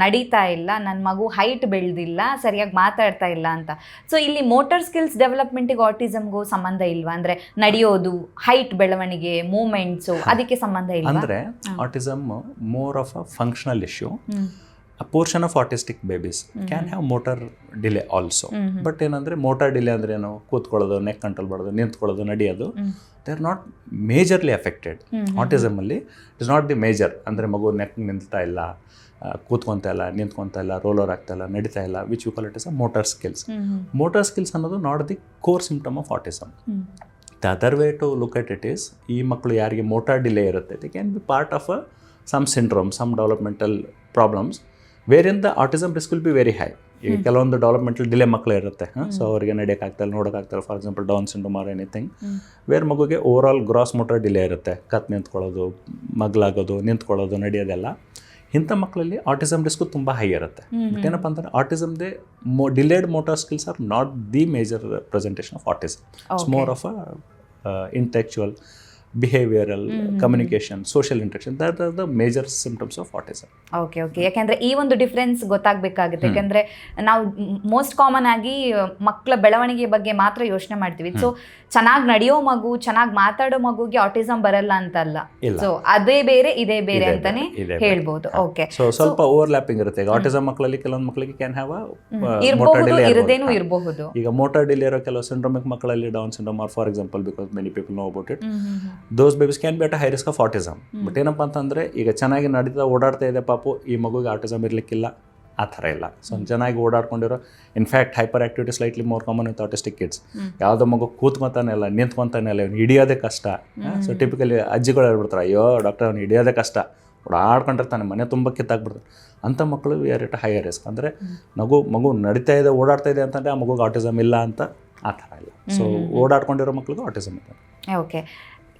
ನಡೀತಾ ಇಲ್ಲ, ನನ್ನ ಮಗು ಹೈಟ್ ಬೆಳೆದಿಲ್ಲ, ಸರಿಯಾಗಿ ಮಾತಾಡ್ತಾ ಇಲ್ಲ ಅಂತ. ಸೊ ಇಲ್ಲಿ ಮೋಟರ್ ಸ್ಕಿಲ್ಸ್ ಡೆವಲಪ್ಮೆಂಟಿಗೆ ಆಟಿಸಮ್ಗೂ ಸಂಬಂಧ ಇಲ್ವಾ? ಅಂದರೆ ನಡೆಯೋದು, ಹೈಟ್ ಬೆಳವಣಿಗೆ, ಮೂಮೆಂಟ್ಸು, ಅದಕ್ಕೆ ಸಂಬಂಧ ಇಲ್ಲ? ಅಂದರೆ autism more of a functional issue. a portion of autistic babies can have motor delay also. But ಏನಂದರೆ ಮೋಟಾರ್ ಡಿಲೇ ಅಂದರೆ ಏನು, ಕೂತ್ಕೊಳ್ಳೋದು, ನೆಕ್ ಕಂಟ್ರೋಲ್ ಮಾಡೋದು, ನಿಂತ್ಕೊಳ್ಳೋದು, ನಡೆಯೋದು, they are not majorly affected. ಆಟಿಸಮಲ್ಲಿ it is not the major, ಅಂದರೆ ಮಗು ನೆಕ್ ನಿಲ್ತಾ ಇಲ್ಲ, ಕೂತ್ಕೊತಾ ಇಲ್ಲ, ನಿಂತ್ಕೊತಾ ಇಲ್ಲ, ರೋಲರ್ ಆಗ್ತಾ ಇಲ್ಲ, ನಡೀತಾ ಇಲ್ಲ, which you call it is a motor skills. Motor skills ಅನ್ನೋದು not the core symptom of autism. The other way to look at it is, ಈ ಮಕ್ಕಳು ಯಾರಿಗೆ ಮೋಟಾರ್ ಡಿಲೇ ಇರುತ್ತೆ, they can be part of some syndrome, some developmental problems where in the autism risk will be very high. ಈಗ ಕೆಲವೊಂದು ಡೆವಲಪ್ಮೆಂಟಲ್ ಡಿಲೇ ಮಕ್ಕಳು ಇರುತ್ತೆ, ಸೊ ಅವರಿಗೆ ನಡೆಯೋಕ್ಕಾಗ್ತಾಯಿಲ್ಲ, ನೋಡೋಕ್ಕಾಗ್ತಾಯಿಲ್ಲ, for example Down syndrome or anything, wear ಮಗುಗೆ overall gross motor delay ಇರುತ್ತೆ, ಕತ್ ನಿಂತ್ಕೊಳ್ಳೋದು, ಮಗ್ಲಾಗೋದು, ನಿಂತ್ಕೊಳ್ಳೋದು, ನಡೆಯೋದೆಲ್ಲ. ಇಂಥ ಮಕ್ಕಳಲ್ಲಿ ಆಟಿಸಮ್ ರಿಸ್ಕು ತುಂಬ ಹೈ ಇರುತ್ತೆ. ಬಟ್ ಏನಪ್ಪ ಅಂತಂದರೆ ಆಟಿಸಮ್ದೇ delayed motor skills are not the major presentation of autism. It's more of a intellectual, behavioural, communication, social interaction, that are the major symptoms of autism. Okay okay. ಯಾಕೆಂದರೆ ಈ ಒಂದು ಡಿಫ್ರೆನ್ಸ್ ಗೊತ್ತಾಗಬೇಕಾಗುತ್ತೆ. ಯಾಕೆಂದರೆ ನಾವು ಮೋಸ್ಟ್ ಕಾಮನ್ ಆಗಿ ಮಕ್ಕಳ ಬೆಳವಣಿಗೆ ಬಗ್ಗೆ ಮಾತ್ರ ಯೋಚನೆ ಮಾಡ್ತೀವಿ. ಸೊ ಚೆನ್ನಾಗಿ ನಡೆಯೋ ಮಗು, ಚೆನ್ನಾಗಿ ಮಾತಾಡೋ ಮಗುಗೆ ಆಟಿಸಮ್ ಬರಲ್ಲ ಅಂತಲ್ಲ. ಸೊ ಅದೇ ಬೇರೆ ಇದೇ ಬೇರೆ ಅಂತಾನೆ ಹೇಳ್ಬೋದು. ಓಕೆ. ಸೊ ಸ್ವಲ್ಪ ಓವರ್ಲ್ಯಾಪಿಂಗ್ ಇರುತ್ತೆ. ಈಗ ಆಟಿಸಮ್ ಮಕ್ಕಳಲ್ಲಿ ಕೆಲವೊಂದು ಮಕ್ಕಳಿಗೆ ಕ್ಯಾನ್ ಹ್ಯಾವ್ ಇರಬಹುದು, ಇರದೇನೂ ಇರಬಹುದು. ಈಗ ಮೋಟಾರ್ ಡಿಲೇ ಇರೋ ಕೆಲವು ಸಿಂಡ್ರೋಮಿಕ್ ಮಕ್ಕಳಲ್ಲಿ, Down syndrome or for example, because many people know about it, those babies can be at a high risk of autism. But ಏನಪ್ಪ ಅಂತಂದರೆ, ಈಗ ಚೆನ್ನಾಗಿ ನಡೀತಾ ಓಡಾಡ್ತಾ ಇದೆ ಪಾಪು, ಈ ಮಗುಗೆ ಆಟಿಸಮ್ ಇರಲಿಕ್ಕಿಲ್ಲ, ಆ ಥರ ಇಲ್ಲ. ಸೊ ಚೆನ್ನಾಗಿ ಓಡಾಡ್ಕೊಂಡಿರೋ, in fact hyperactivity slightly more common with autistic kids. ಯಾವುದೋ ಮಗು ಕೂತ್ಕೊತಾನೆ ಇಲ್ಲ, ನಿಂತ್ಕೊತಾನೆ ಇಲ್ಲ, ಅವ್ನು ಹಿಡಿಯೋದೇ ಕಷ್ಟ. ಸೊ ಟಿಪಿಕಲಿ ಅಜ್ಜಿಗಳು ಹೇಳ್ಬಿಡ್ತಾರೆ, ಅಯ್ಯೋ ಡಾಕ್ಟರ್ ಅವ್ನು ಹಿಡಿಯೋದೇ ಕಷ್ಟ, ಓಡಾಡ್ಕೊಂಡಿರ್ತಾನೆ, ಮನೆ ತುಂಬ ಕಿತ್ತಾಕ್ಬಿಡ್ತಾರೆ. ಅಂಥ ಮಕ್ಕಳು we are at a higher risk. ಅಂದರೆ ಮಗು ನಡೀತಾ ಇದೆ, ಓಡಾಡ್ತಾ ಇದೆ ಅಂತಂದರೆ ಆ ಮಗುಗೆ ಆಟಿಸಮ್ ಇಲ್ಲ ಅಂತ ಆ ಥರ ಇಲ್ಲ. ಸೊ ಓಡಾಡ್ಕೊಂಡಿರೋ ಮಕ್ಳಿಗೂ ಆಟಿಸಮ್ ಇದೆ. ಓಕೆ.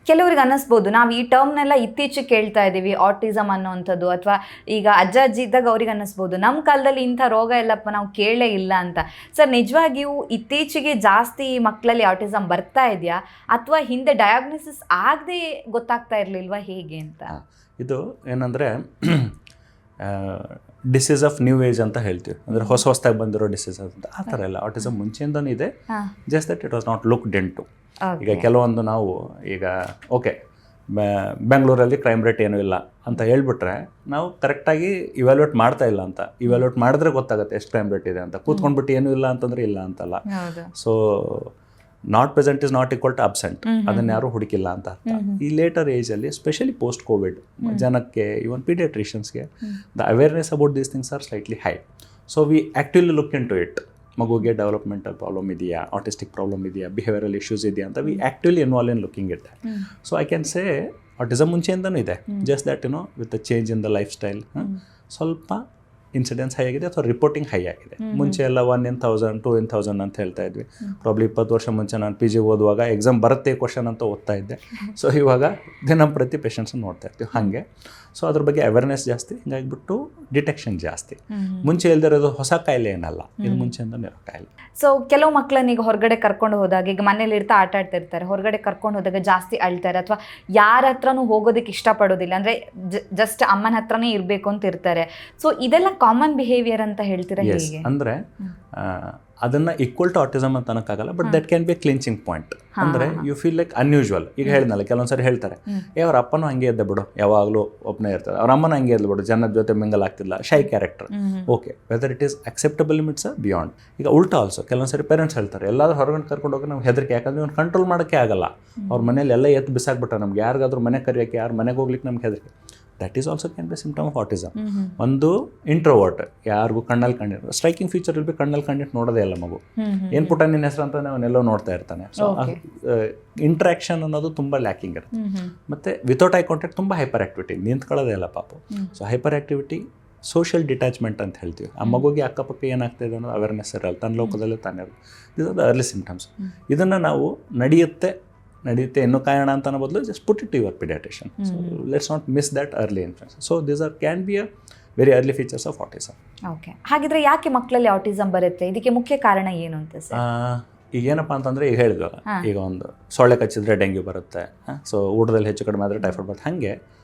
ಕೆಲವ್ರಿಗೆ ಅನ್ನಿಸ್ಬೋದು, ನಾವು ಈ ಟರ್ಮ್ನೆಲ್ಲ ಇತ್ತೀಚೆಗೆ ಕೇಳ್ತಾ ಇದ್ದೀವಿ, ಆಟಿಸಮ್ ಅನ್ನೋವಂಥದ್ದು, ಅಥವಾ ಈಗ ಅಜ್ಜ ಅಜ್ಜಿ ಇದ್ದಾಗ ಅವ್ರಿಗೆ ಅನ್ನಿಸ್ಬೋದು, ನಮ್ಮ ಕಾಲದಲ್ಲಿ ಇಂಥ ರೋಗ ಎಲ್ಲಪ್ಪ ನಾವು ಕೇಳೇ ಇಲ್ಲ ಅಂತ. ಸರ್, ನಿಜವಾಗಿಯೂ ಇತ್ತೀಚೆಗೆ ಜಾಸ್ತಿ ಮಕ್ಕಳಲ್ಲಿ ಆಟಿಸಮ್ ಬರ್ತಾ ಇದೆಯಾ, ಅಥವಾ ಹಿಂದೆ ಡಯಾಗ್ನೋಸಿಸ್ ಆಗದೆ ಗೊತ್ತಾಗ್ತಾ ಇರಲಿಲ್ವಾ, ಹೇಗೆ ಅಂತ? ಇದು ಏನಂದರೆ ಡಿಸೀಸ್ ಆಫ್ ನ್ಯೂ ಏಜ್ ಅಂತ ಹೇಳ್ತೀವಿ. ಅಂದರೆ ಹೊಸದಾಗಿ ಬಂದಿರೋ ಡಿಸೀಸ್ ಅಂತ ಆ ಥರ ಇಲ್ಲ. ಆಟಿಸಮ್ ಮುಂಚೆಯಿಂದನೂ ಇದೆ, just that it was not looked into. ಈಗ ಕೆಲವೊಂದು ನಾವು ಈಗ ಓಕೆ ಬೆಂಗಳೂರಲ್ಲಿ ಕ್ರೈಮ್ ರೇಟ್ ಏನೂ ಇಲ್ಲ ಅಂತ ಹೇಳ್ಬಿಟ್ರೆ, ನಾವು ಕರೆಕ್ಟಾಗಿ ಇವ್ಯಾಲ್ಯೂಯೇಟ್ ಮಾಡ್ತಾ ಇಲ್ಲ ಅಂತ. ಇವ್ಯಾಲ್ಯೂಯೇಟ್ ಮಾಡಿದ್ರೆ ಗೊತ್ತಾಗುತ್ತೆ ಎಷ್ಟು ಕ್ರೈಮ್ ರೇಟ್ ಇದೆ ಅಂತ. ಕೂತ್ಕೊಂಡ್ಬಿಟ್ಟು ಏನೂ ಇಲ್ಲ ಅಂತಂದರೆ ಇಲ್ಲ ಅಂತಲ್ಲ. So not present is not equal to absent. ಅದನ್ನು ಯಾರೂ ಹುಡುಕಿಲ್ಲ ಅಂತ ಅರ್ಥ. ಈ ಲೇಟರ್ ಏಜಲ್ಲಿ, ಸ್ಪೆಷಲಿ ಪೋಸ್ಟ್ ಕೋವಿಡ್, ಜನಕ್ಕೆ, ಇವನ್ ಪೀಡಿಯಾಟ್ರಿಷಿಯನ್ಸ್ಗೆ the awareness about these things are slightly high. So we actually look into it. ಮಗುಗೆ ಡೆವಲಪ್ಮೆಂಟಲ್ ಪ್ರಾಬ್ಲಮ್ ಇದೆಯಾ, ಆಟಿಸ್ಟಿಕ್ ಪ್ರಾಬ್ಲಮ್ ಇದೆಯಾ, ಬಿಹೇವಿಯರಲ್ ಇಶ್ಯೂಸ್ ಇದೆಯಾ ಅಂತ we actually involve in looking it. So I can say autism ಮುಂಚೆಯಿಂದನೂ ಇದೆ, just that with the change in the life style ಸ್ವಲ್ಪ ಇನ್ಸಿಡೆನ್ಸ್ ಹೈ ಆಗಿದೆ, ಅಥವಾ ರಿಪೋರ್ಟಿಂಗ್ ಹೈ ಆಗಿದೆ. ಮುಂಚೆ ಎಲ್ಲ 1 in 1000, 2 in 1000 ಅಂತ ಹೇಳ್ತಾ ಇದ್ವಿ. ಪ್ರಾಬ್ಲಿ 20 ವರ್ಷ ಮುಂಚೆ ನಾನು PG ಓದುವಾಗ ಎಕ್ಸಾಮ್ ಬರುತ್ತೆ ಕ್ವಶನ್ ಅಂತ ಓದ್ತಾ ಇದ್ದೆ. ಸೊ ಇವಾಗ ದಿನಂಪ್ರತಿ ಪೇಷಂಟ್ಸನ್ನು ನೋಡ್ತಾ ಇರ್ತೀವಿ ಹಾಗೆ. ಸೊ ಅದ್ರ ಬಗ್ಗೆ ಅವೇರ್ನೆಸ್ ಜಾಸ್ತಿ, ಹಿಂಗಾಗಿಬಿಟ್ಟು ಡಿಟೆಕ್ಷನ್ ಜಾಸ್ತಿ. ಮುಂಚೆ ಇಲ್ದಿರೋದು ಹೊಸ ಕಾಯಿಲೆ ಏನಲ್ಲ, ಇದು ಮುಂಚೆಯಿಂದ ಇರೋ ಕಾಯಿಲೆ. ಸೊ ಕೆಲವು ಮಕ್ಕಳನ್ನ ಈಗ ಹೊರಗಡೆ ಕರ್ಕೊಂಡು ಹೋದಾಗ, ಈಗ ಮನೇಲಿ ಇರ್ತಾ ಆಟ ಆಡ್ತಿರ್ತಾರೆ, ಹೊರಗಡೆ ಕರ್ಕೊಂಡು ಹೋದಾಗ ಜಾಸ್ತಿ ಅಳ್ತಾರೆ, ಅಥವಾ ಯಾರ ಹತ್ರನೂ ಹೋಗೋದಕ್ಕೆ ಇಷ್ಟಪಡೋದಿಲ್ಲ, ಅಂದರೆ ಜಸ್ಟ್ ಅಮ್ಮನ ಹತ್ರನೇ ಇರಬೇಕು ಅಂತ ಇರ್ತಾರೆ. ಸೊ ಇದೆಲ್ಲ ಕಾಮನ್ ಬಿಹೇವಿಯರ್ ಅಂತ ಹೇಳ್ತೀರಾ, ಹೇಗೆ? ಅಂದರೆ ಅದನ್ನು ಈಕ್ವಲ್ ಟು ಆಟಿಸಮ್ ಅಂತ ಅನ್ನೋಕ್ಕಾಗಲ್ಲ, but that can be a clinching point. ಅಂದರೆ ಯು ಫೀಲ್ ಲೈಕ್ ಅನ್ಯೂಶುವಲ್. ಈಗ ಹೇಳಿದ್ನಲ್ಲ, ಕೆಲವೊಂದ್ಸರಿ ಹೇಳ್ತಾರೆ, ಅವ್ರ ಅಪ್ಪನೂ ಹಂಗೆ ಇದ್ದ ಬಿಡು, ಯಾವಾಗಲೂ ಒಬ್ಬನೇ ಇರ್ತಾರೆ, ಅವ್ರ ಅಮ್ಮನ ಹಂಗೆ ಇದ್ದ ಬಿಡು, ಜನದ ಜೊತೆ ಮಿಂಗಲ್ ಆಗ್ತಿಲ್ಲ, shy character. Okay, whether it is acceptable limits beyond. ಈಗ ಉಲ್ಟಾ ಆಲ್ಸೋ ಕೆಲವೊಂದ್ಸರಿ ಪೇರೆಂಟ್ಸ್ ಹೇಳ್ತಾರೆ, ಎಲ್ಲಾದ್ರೂ ಹೊರಗಡೆ ಕರ್ಕೊಂಡು ಹೋಗಿ ನಾವು ಹೆದರಿಕೆ, ಯಾಕಂದರೆ ಇವ್ನು ಕಂಟ್ರೋಲ್ ಮಾಡೋಕ್ಕೆ ಆಗಲ್ಲ. ಅವ್ರ ಮನೇಲಿ ಎಲ್ಲ ಎತ್ತು ಬಿಸಾಕ್ಬಿಟ್ಟ, ನಮ್ಗೆ ಯಾರಿಗಾದ್ರೂ ಮನೆ ಕರೆಯೋಕ್ಕೆ, ಯಾರು ಮನೆಗೆ ಹೋಗ್ಲಿಕ್ಕೆ ನಮ್ಗೆ ಹೆದರಿಕೆ. That is also can be symptom of autism. ಒಂದು ಇಂಟ್ರೋವರ್ಟ್, ಯಾರಿಗೂ ಕಣ್ಣಲ್ಲಿ ಕಂಡಿರೋ ಸ್ಟ್ರೈಕಿಂಗ್ ಫೀಚರ್ ಇರಬೇಕು, ಕಣ್ಣಲ್ಲಿ ಕಂಡಿಟ್ಟು ನೋಡೋದೇ ಇಲ್ಲ ಮಗು. ಏನು ಪುಟ್ಟ ನಿನ್ನ ಹೆಸರು ಅಂತ ಅವನ್ನೆಲ್ಲೋ ನೋಡ್ತಾ ಇರ್ತಾನೆ. ಸೊ ಇಂಟ್ರಾಕ್ಷನ್ ಅನ್ನೋದು ತುಂಬ ಲ್ಯಾಕಿಂಗ್ ಇರುತ್ತೆ. ಮತ್ತು ವಿತೌಟ್ ಐ ಕಾಂಟ್ಯಾಕ್ಟ್ ತುಂಬ ಹೈಪರ್ ಆ್ಯಕ್ಟಿವಿಟಿ, ನಿಂತ್ಕೊಳ್ಳೋದೇ ಇಲ್ಲ ಪಾಪು. So hyperactivity, social detachment ಅಂತ ಹೇಳ್ತೀವಿ. ಆ ಮಗುಗೆ ಅಕ್ಕಪಕ್ಕ ಏನಾಗ್ತಾ ಇದೆ ಅನ್ನೋದು ಅವೇರ್ನೆಸ್ ಇರಲ್ಲ, ತನ್ನ ಲೋಕದಲ್ಲೇ ತಾನೇ ಇರೋದು. This are the early symptoms. ಇದನ್ನು ನಾವು ನಡೆಯುತ್ತೆ ಇನ್ನೂ ಕಾರಣ ಅಂತ ಅನ್ನೋ ಬದಲು just put it your paediatrician. So let's not miss that early influence. So this are can be a very early features of autism. Okay, ಹಾಗಿದ್ರೆ ಯಾಕೆ ಮಕ್ಕಳಲ್ಲಿ ಆಟಿಸಮ್ ಬರುತ್ತೆ? ಇದಕ್ಕೆ ಮುಖ್ಯ ಕಾರಣ ಏನು ಅಂತ ಸರ್? ಈಗ ಏನಪ್ಪ ಅಂತಂದರೆ, ಈಗ ಹೇಳಿದ್ವಲ್ಲ, ಈಗ ಒಂದು ಸೊಳ್ಳೆ ಕಚ್ಚಿದ್ರೆ ಡೆಂಗ್ಯೂ ಬರುತ್ತೆ, ಸೊ ಊಟದಲ್ಲಿ ಹೆಚ್ಚು ಕಡಿಮೆ ಆದರೆ ಟೈಫಾಯ್ಡ್ ಬರುತ್ತೆ. ಹಾಗೆ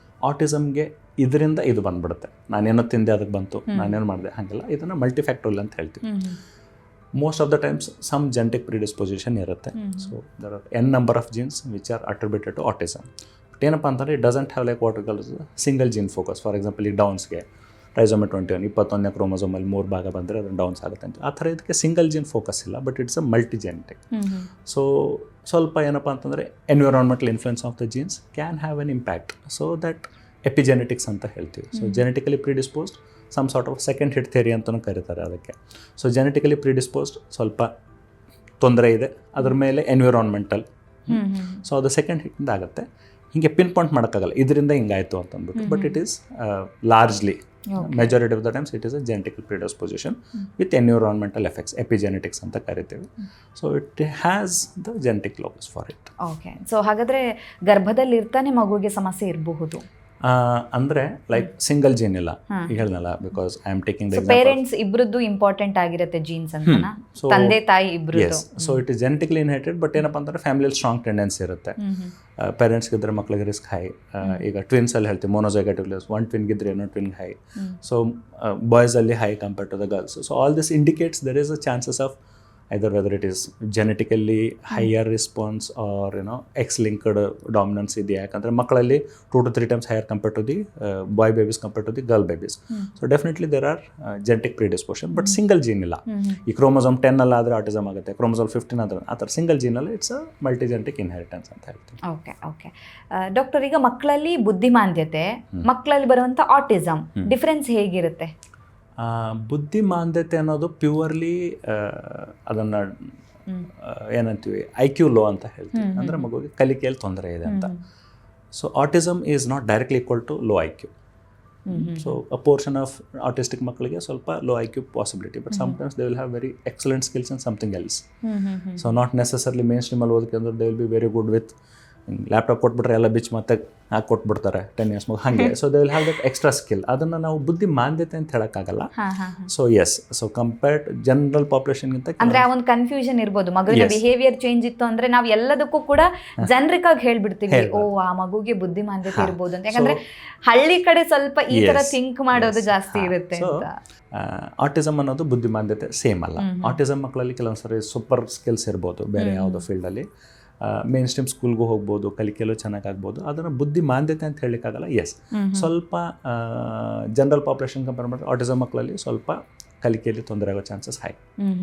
ಆಟಿಸಮ್ಗೆ ಇದರಿಂದ ಇದು ಬಂದುಬಿಡುತ್ತೆ. ನಾನೇನೋ ತಿಂದೆ ಅದಕ್ಕೆ ಬಂತು, ನಾನೇನು ಮಾಡಿದೆ, ಹಾಗೆಲ್ಲ ಇದನ್ನು ಮಲ್ಟಿಫ್ಯಾಕ್ಟೋರಿಯಲ್ ಅಂತ ಹೇಳ್ತೀವಿ. Most of the times some genetic predisposition ಇರುತ್ತೆ. So there are n number of genes which are attributed to autism. But ಏನಪ್ಪ ಅಂತಂದರೆ, it doesn't have like what we call single gene focus. For example, ಈ ಟ್ರೈಸೋಮಿ 21 ಕ್ರೋಮೋಸೋಮಲ್ಲಿ 3 ಭಾಗ ಬಂದರೆ ಅದನ್ನು ಡೌನ್ಸ್ ಆಗುತ್ತೆ ಅಂತ. ಆ ಥರ ಇದಕ್ಕೆ ಸಿಂಗಲ್ ಜೀನ್ ಫೋಕಸ್ ಇಲ್ಲ, but it's a multi genetic. So ಸ್ವಲ್ಪ ಏನಪ್ಪ ಅಂತಂದರೆ environmental influence of the genes can have an impact. So that epigenetics ಅಂತ ಹೇಳ್ತೀವಿ. So genetically predisposed, some sort of second hit theory ಅಂತಲೂ ಕರೀತಾರೆ ಅದಕ್ಕೆ. ಸೊ ಜೆನೆಟಿಕಲಿ ಪ್ರಿಡಿಸ್ಪೋಸ್ಡ್ ಸ್ವಲ್ಪ ತೊಂದರೆ ಇದೆ, ಅದ್ರ ಮೇಲೆ ಎನ್ವಿರಾನ್ಮೆಂಟಲ್, ಸೊ ಅದು ಸೆಕೆಂಡ್ ಹಿಟ್ಟಿಂದ ಆಗುತ್ತೆ. ಹೀಗೆ ಪಿನ್ ಪಾಯಿಂಟ್ ಮಾಡೋಕ್ಕಾಗಲ್ಲ ಇದರಿಂದ ಹಿಂಗಾಯಿತು ಅಂತ ಅಂದ್ಬಿಟ್ಟು. But it is largely majority of the times it is a genetical predisposition with environmental effects, epigenetics ಅಂತ ಕರಿತೀವಿ. So it has the genetic locus for it. Okay. So ಹಾಗಾದರೆ ಗರ್ಭದಲ್ಲಿರ್ತಾನೆ ಮಗುವಿಗೆ ಸಮಸ್ಯೆ ಇರಬಹುದು ಅಂದರೆ ಲೈಕ್ ಸಿಂಗಲ್ ಜೀನ್ ಇಲ್ಲ ಈಗ ಹೇಳ್ನಲ್ಲ, because I am taking the parents ಇಬ್ರದ್ದು ಇಂಪಾರ್ಟೆಂಟ್ ಆಗಿರುತ್ತೆ ಜೀನ್ಸ್ ಅಂತ, ತಂದೆ ತಾಯಿ ಇಬ್ರು. So it is genetically inherited. But ಏನಪ್ಪ ಅಂತಂದರೆ ಫ್ಯಾಮಿಲಿಯಲ್ಲಿ ಸ್ಟ್ರಾಂಗ್ ಟೆಂಡೆನ್ಸಿ ಇರುತ್ತೆ. ಪೇರೆಂಟ್ಸ್ಗೆ ಇದ್ದರೆ ಮಕ್ಳಿಗೆ ರಿಸ್ಕ್ ಹೈ. ಈಗ ಟ್ವಿನ್ಸಲ್ಲಿ ಹೇಳ್ತೀವಿ ಮೊನೋಜೈಗೋಟಿಕ್, 1 ಟ್ವಿನ್ಗಿದ್ರೆ ಇನ್ನೊಂದು ಟ್ವಿನ್ ಹೈ. ಸೊ ಬಾಯ್ಸಲ್ಲಿ high compared to the girls. So all this indicates there is a chances of either whether it is genetically higher response or X-linked dominance ಇದೆ. ಯಾಕಂದರೆ ಮಕ್ಕಳಲ್ಲಿ 2 to 3 times higher compared to the boy babies compared to the girl babies. So definitely there are genetic predisposition, but single gene ಇಲ್ಲ. ಈ ಕ್ರೋಮೋಸೋಮ್ 10 ಅಲ್ಲ ಆದರೆ ಆಟಿಸಮ್ ಆಗುತ್ತೆ, ಕ್ರೋಮೋಸೋಮ್ 15 ಆದರೆ ಆ ಥರ ಸಿಂಗಲ್ ಜೀನಲ್ಲಿ ಇಟ್ಸ್ ಅ ಮಲ್ಟಿಜೆನೆಟಿಕ್ ಇನ್ಹೆರಿಟೆನ್ಸ್ ಅಂತ ಹೇಳ್ತೀವಿ. ಓಕೆ ಓಕೆ ಡಾಕ್ಟರ್, ಈಗ ಮಕ್ಕಳಲ್ಲಿ ಬುದ್ಧಿಮಾಂದ್ಯತೆ, ಮಕ್ಕಳಲ್ಲಿ ಬರುವಂಥ ಆಟಿಸಮ್ ಡಿಫ್ರೆನ್ಸ್ ಹೇಗಿರುತ್ತೆ? ಬುದ್ಧಿಮಾಂದ್ಯತೆ ಅನ್ನೋದು ಪ್ಯೂರ್ಲಿ ಅದನ್ನು ಏನಂತೀವಿ IQ ಲೋ ಅಂತ ಹೇಳ್ತೀವಿ, ಅಂದರೆ ಮಗುವಿಗೆ ಕಲಿಕೆಯಲ್ಲಿ ತೊಂದರೆ ಇದೆ ಅಂತ. So autism is not directly equal to low IQ. So a portion of autistic ಮಕ್ಕಳಿಗೆ ಸ್ವಲ್ಪ low IQ possibility, but sometimes they will have very excellent skills in something else. So not necessarily main ಸ್ಟ್ರೀಮಲ್ಲಿ ಓದಕ್ಕೆ ಅಂದ್ರೆ they will be very good with laptop ಕೊಟ್ಬಿಟ್ರೆ ಎಲ್ಲ ಬಿಚ್ ಮತ್ತೆ ಹಾಕಿ ಕೊಟ್ಬಿಡ್ತಾರೆ 10 years ಮಗು ಹಾಗೆ. So they will have that extra skill. ಅದನ್ನು ನಾವು ಬುದ್ಧಿಮಾಂದ್ಯತೆ ಅಂತ ಹೇಳೋಕ್ಕಾಗಲ್ಲ. So yes, so compared general ಪಾಪ್ಯುಲೇಷನ್ಗಿಂತ ಅಂದ್ರೆ ಒಂದು ಕನ್ಫ್ಯೂಷನ್ ಇರ್ಬೋದು. ಮಗುವಿನ ಬಿಹೇವಿಯರ್ ಚೇಂಜ್ ಇತ್ತು ಅಂದ್ರೆ ನಾವು ಎಲ್ಲದಕ್ಕೂ ಕೂಡ ಜನರಿಕ್ ಆಗಿ ಹೇಳ್ಬಿಡ್ತೀವಿ, ಓ ಆ ಮಗುಗೆ ಬುದ್ಧಿಮಾಂದ್ಯತೆ ಇರ್ಬೋದು ಅಂತ. ಯಾಕಂದ್ರೆ ಹಳ್ಳಿ ಕಡೆ ಸ್ವಲ್ಪ ಈ ತರ ಥಿಂಕ್ ಮಾಡೋದು ಜಾಸ್ತಿ ಇರುತ್ತೆ ಅಂತ. ಆಟಿಸಮ್ ಅನ್ನೋದು ಬುದ್ಧಿಮಾಂದ್ಯತೆ ಸೇಮ್ ಅಲ್ಲ. ಆಟಿಸಮ್ ಮಕ್ಕಳಲ್ಲಿ ಕೆಲವೊಂದ್ಸರಿ ಸೂಪರ್ ಸ್ಕಿಲ್ಸ್ ಇರ್ಬೋದು ಬೇರೆ ಯಾವುದೋ ಫೀಲ್ಡಲ್ಲಿ, ಮೇನ್ ಸ್ಟ್ರೀಮ್ ಸ್ಕೂಲ್ಗೂ ಹೋಗ್ಬೋದು, ಕಲಿಕೆಯಲ್ಲೂ ಚೆನ್ನಾಗಾಗ್ಬೋದು. ಅದನ್ನು ಬುದ್ಧಿಮಾಂದ್ಯತೆ ಅಂತ ಹೇಳಲಿಕ್ಕಾಗಲ್ಲ. ಎಸ್, ಸ್ವಲ್ಪ ಜನರಲ್ ಪಾಪ್ಯುಲೇಷನ್ ಕಂಪೇರ್ ಮಾಡಿದ್ರೆ ಆಟಿಸಮ್ ಮಕ್ಕಳಲ್ಲಿ ಸ್ವಲ್ಪ ಕಲಿಕೆಯಲ್ಲಿ ತೊಂದರೆ ಆಗೋ chances high.